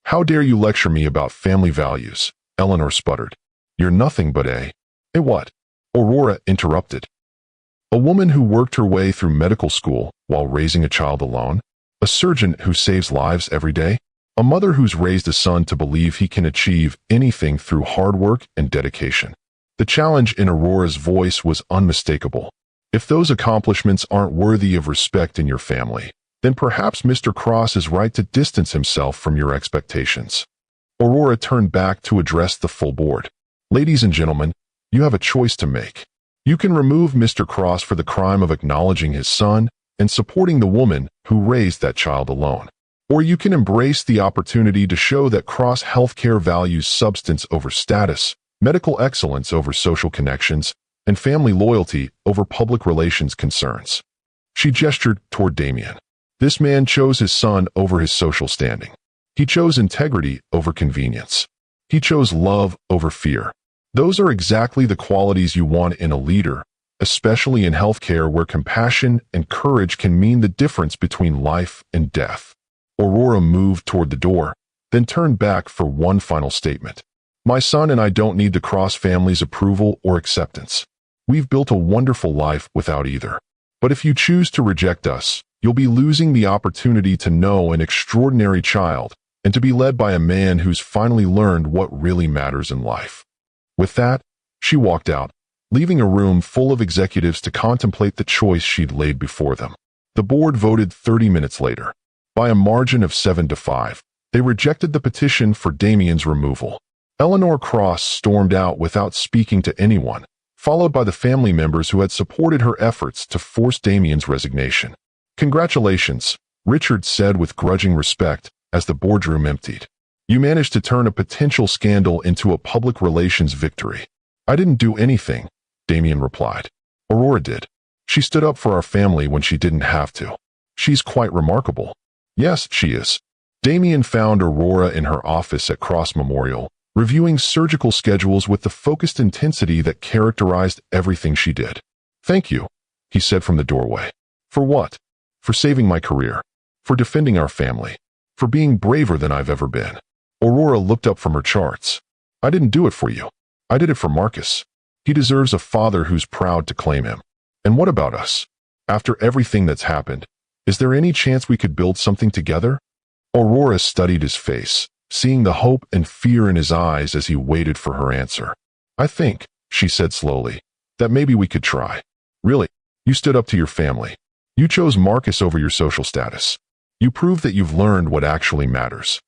How dare you lecture me about family values? Eleanor sputtered. You're nothing but a what? Aurora interrupted. A woman who worked her way through medical school while raising a child alone? A surgeon who saves lives every day? A mother who's raised a son to believe he can achieve anything through hard work and dedication. The challenge in Aurora's voice was unmistakable. If those accomplishments aren't worthy of respect in your family, then perhaps Mr. Cross is right to distance himself from your expectations. Aurora turned back to address the full board. Ladies and gentlemen, you have a choice to make. You can remove Mr. Cross for the crime of acknowledging his son and supporting the woman who raised that child alone. Or you can embrace the opportunity to show that Cross Healthcare values substance over status, medical excellence over social connections, and family loyalty over public relations concerns. She gestured toward Damien. This man chose his son over his social standing. He chose integrity over convenience. He chose love over fear. Those are exactly the qualities you want in a leader, especially in healthcare where compassion and courage can mean the difference between life and death. Aurora moved toward the door, then turned back for one final statement. My son and I don't need the Cross family's approval or acceptance. We've built a wonderful life without either. But if you choose to reject us, you'll be losing the opportunity to know an extraordinary child and to be led by a man who's finally learned what really matters in life. With that, she walked out, leaving a room full of executives to contemplate the choice she'd laid before them. The board voted 30 minutes later. By a margin of 7-5, they rejected the petition for Damien's removal. Eleanor Cross stormed out without speaking to anyone, followed by the family members who had supported her efforts to force Damien's resignation. Congratulations, Richard said with grudging respect as the boardroom emptied. You managed to turn a potential scandal into a public relations victory. I didn't do anything, Damien replied. Aurora did. She stood up for our family when she didn't have to. She's quite remarkable. Yes, she is. Damien found Aurora in her office at Cross Memorial, reviewing surgical schedules with the focused intensity that characterized everything she did. Thank you, he said from the doorway. For what? For saving my career. For defending our family. For being braver than I've ever been. Aurora looked up from her charts. I didn't do it for you. I did it for Marcus. He deserves a father who's proud to claim him. And what about us? After everything that's happened, is there any chance we could build something together? Aurora studied his face, seeing the hope and fear in his eyes as he waited for her answer. I think, she said slowly, that maybe we could try. Really? You stood up to your family. You chose Marcus over your social status. You proved that you've learned what actually matters.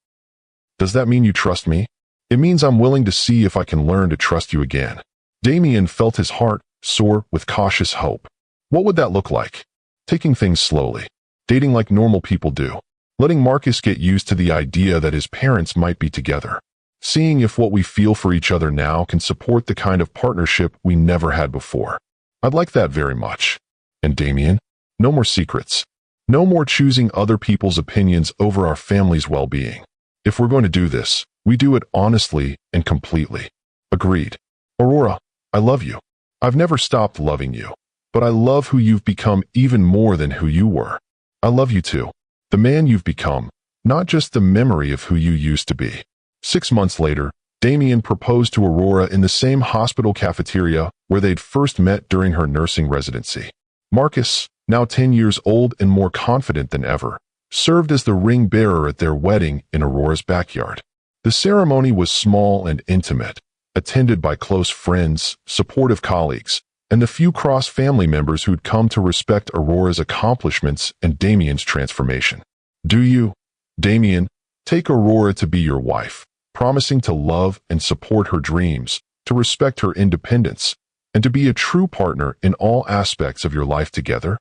Does that mean you trust me? It means I'm willing to see if I can learn to trust you again. Damien felt his heart soar with cautious hope. What would that look like? Taking things slowly. Dating like normal people do. Letting Marcus get used to the idea that his parents might be together. Seeing if what we feel for each other now can support the kind of partnership we never had before. I'd like that very much. And Damien? No more secrets. No more choosing other people's opinions over our family's well-being. If we're going to do this, we do it honestly and completely. Agreed. Aurora, I love you. I've never stopped loving you. But I love who you've become even more than who you were. I love you too. The man you've become, not just the memory of who you used to be. 6 months later, Damien proposed to Aurora in the same hospital cafeteria where they'd first met during her nursing residency. Marcus, now 10 years old and more confident than ever, served as the ring bearer at their wedding in Aurora's backyard. The ceremony was small and intimate, attended by close friends, supportive colleagues, and the few Cross family members who'd come to respect Aurora's accomplishments and Damien's transformation. Do you, Damien, take Aurora to be your wife, promising to love and support her dreams, to respect her independence, and to be a true partner in all aspects of your life together?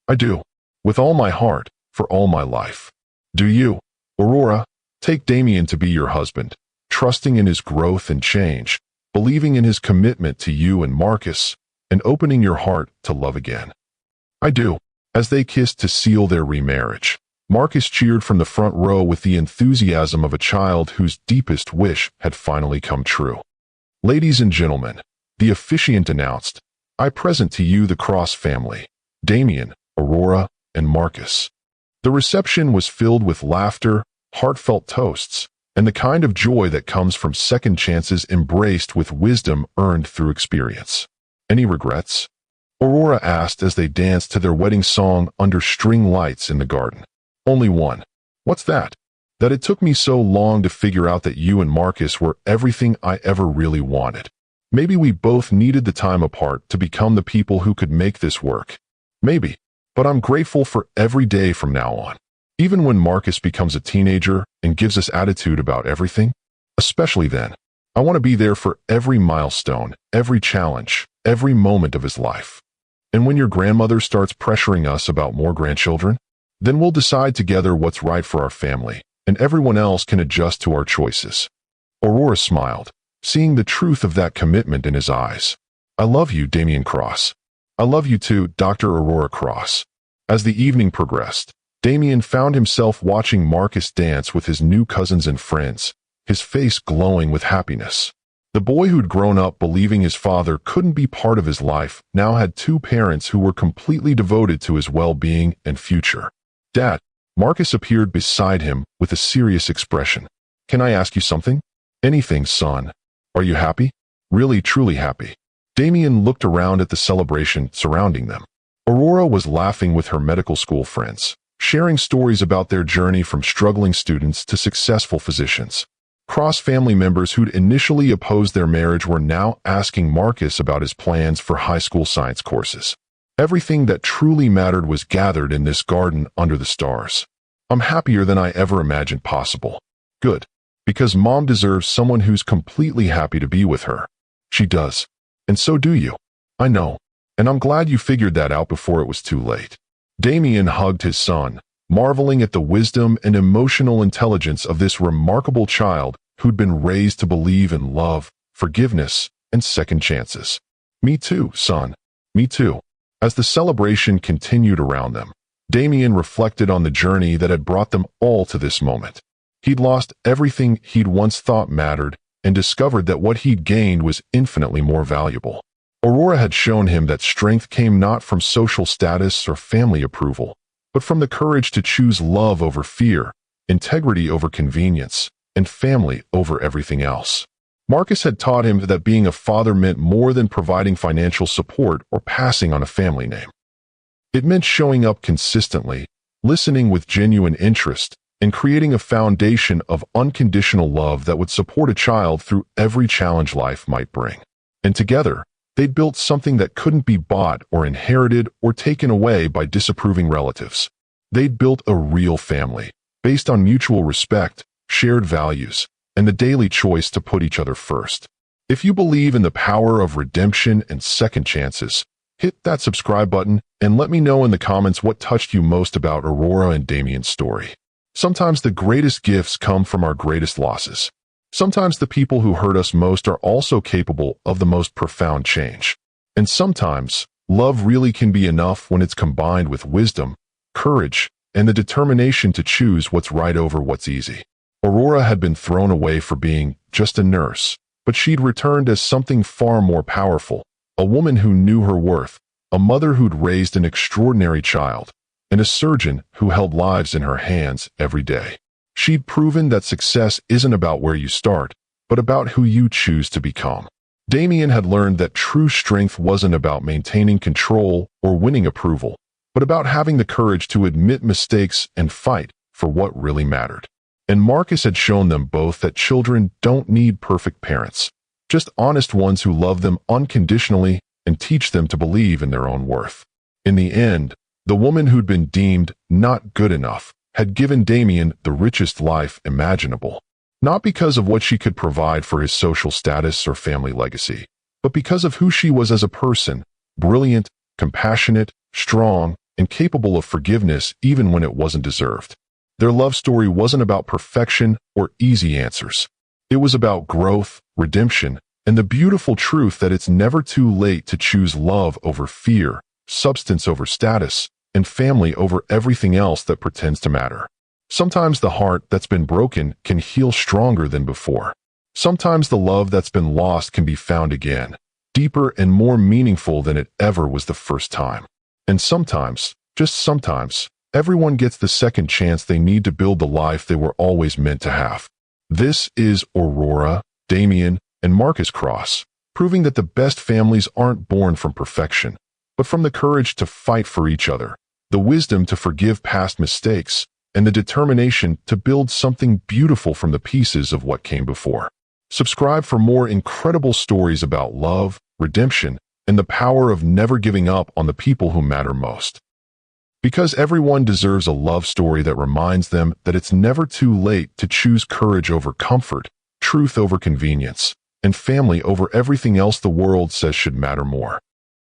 I do, with all my heart, for all my life. Do you, Aurora, take Damien to be your husband, trusting in his growth and change, believing in his commitment to you and Marcus, and opening your heart to love again? I do. As they kissed to seal their remarriage, Marcus cheered from the front row with the enthusiasm of a child whose deepest wish had finally come true. Ladies and gentlemen, the officiant announced, I present to you the Cross family, Damien, Aurora, and Marcus. The reception was filled with laughter, heartfelt toasts, and the kind of joy that comes from second chances embraced with wisdom earned through experience. Any regrets? Aurora asked as they danced to their wedding song under string lights in the garden. Only one. What's that? That it took me so long to figure out that you and Marcus were everything I ever really wanted. Maybe we both needed the time apart to become the people who could make this work. Maybe. But I'm grateful for every day from now on. Even when Marcus becomes a teenager and gives us attitude about everything, especially then, I want to be there for every milestone, every challenge, every moment of his life. And when your grandmother starts pressuring us about more grandchildren, then we'll decide together what's right for our family, and everyone else can adjust to our choices. Aurora smiled, seeing the truth of that commitment in his eyes. I love you, Damien Cross. I love you too, Dr. Aurora Cross. As the evening progressed, Damien found himself watching Marcus dance with his new cousins and friends, his face glowing with happiness. The boy who'd grown up believing his father couldn't be part of his life now had 2 parents who were completely devoted to his well-being and future. Dad, Marcus appeared beside him with a serious expression. Can I ask you something? Anything, son. Are you happy? Really, truly happy? Damien looked around at the celebration surrounding them. Aurora was laughing with her medical school friends, sharing stories about their journey from struggling students to successful physicians. Cross family members who'd initially opposed their marriage were now asking Marcus about his plans for high school science courses. Everything that truly mattered was gathered in this garden under the stars. I'm happier than I ever imagined possible. Good. Because Mom deserves someone who's completely happy to be with her. She does. And so do you. I know. And I'm glad you figured that out before it was too late. Damien hugged his son, marveling at the wisdom and emotional intelligence of this remarkable child who'd been raised to believe in love, forgiveness, and second chances. Me too, son. Me too. As the celebration continued around them, Damien reflected on the journey that had brought them all to this moment. He'd lost everything he'd once thought mattered and discovered that what he'd gained was infinitely more valuable. Aurora had shown him that strength came not from social status or family approval, but from the courage to choose love over fear, integrity over convenience, and family over everything else. Marcus had taught him that being a father meant more than providing financial support or passing on a family name. It meant showing up consistently, listening with genuine interest, and creating a foundation of unconditional love that would support a child through every challenge life might bring. And together, They'd built something that couldn't be bought or inherited or taken away by disapproving relatives. They'd built a real family, based on mutual respect, shared values, and the daily choice to put each other first. If you believe in the power of redemption and second chances, hit that subscribe button and let me know in the comments what touched you most about Aurora and Damien's story. Sometimes the greatest gifts come from our greatest losses. Sometimes the people who hurt us most are also capable of the most profound change. And sometimes, love really can be enough when it's combined with wisdom, courage, and the determination to choose what's right over what's easy. Aurora had been thrown away for being just a nurse, but she'd returned as something far more powerful, a woman who knew her worth, a mother who'd raised an extraordinary child, and a surgeon who held lives in her hands every day. She'd proven that success isn't about where you start, but about who you choose to become. Damien had learned that true strength wasn't about maintaining control or winning approval, but about having the courage to admit mistakes and fight for what really mattered. And Marcus had shown them both that children don't need perfect parents, just honest ones who love them unconditionally and teach them to believe in their own worth. In the end, the woman who'd been deemed not good enough had given Damien the richest life imaginable, not because of what she could provide for his social status or family legacy, but because of who she was as a person, brilliant, compassionate, strong, and capable of forgiveness even when it wasn't deserved. Their love story wasn't about perfection or easy answers. It was about growth, redemption, and the beautiful truth that it's never too late to choose love over fear, substance over status, and family over everything else that pretends to matter. Sometimes the heart that's been broken can heal stronger than before. Sometimes the love that's been lost can be found again, deeper and more meaningful than it ever was the first time. And sometimes, just sometimes, everyone gets the second chance they need to build the life they were always meant to have. This is Aurora, Damien, and Marcus Cross, proving that the best families aren't born from perfection, but from the courage to fight for each other, the wisdom to forgive past mistakes, and the determination to build something beautiful from the pieces of what came before. Subscribe for more incredible stories about love, redemption, and the power of never giving up on the people who matter most. Because everyone deserves a love story that reminds them that it's never too late to choose courage over comfort, truth over convenience, and family over everything else the world says should matter more.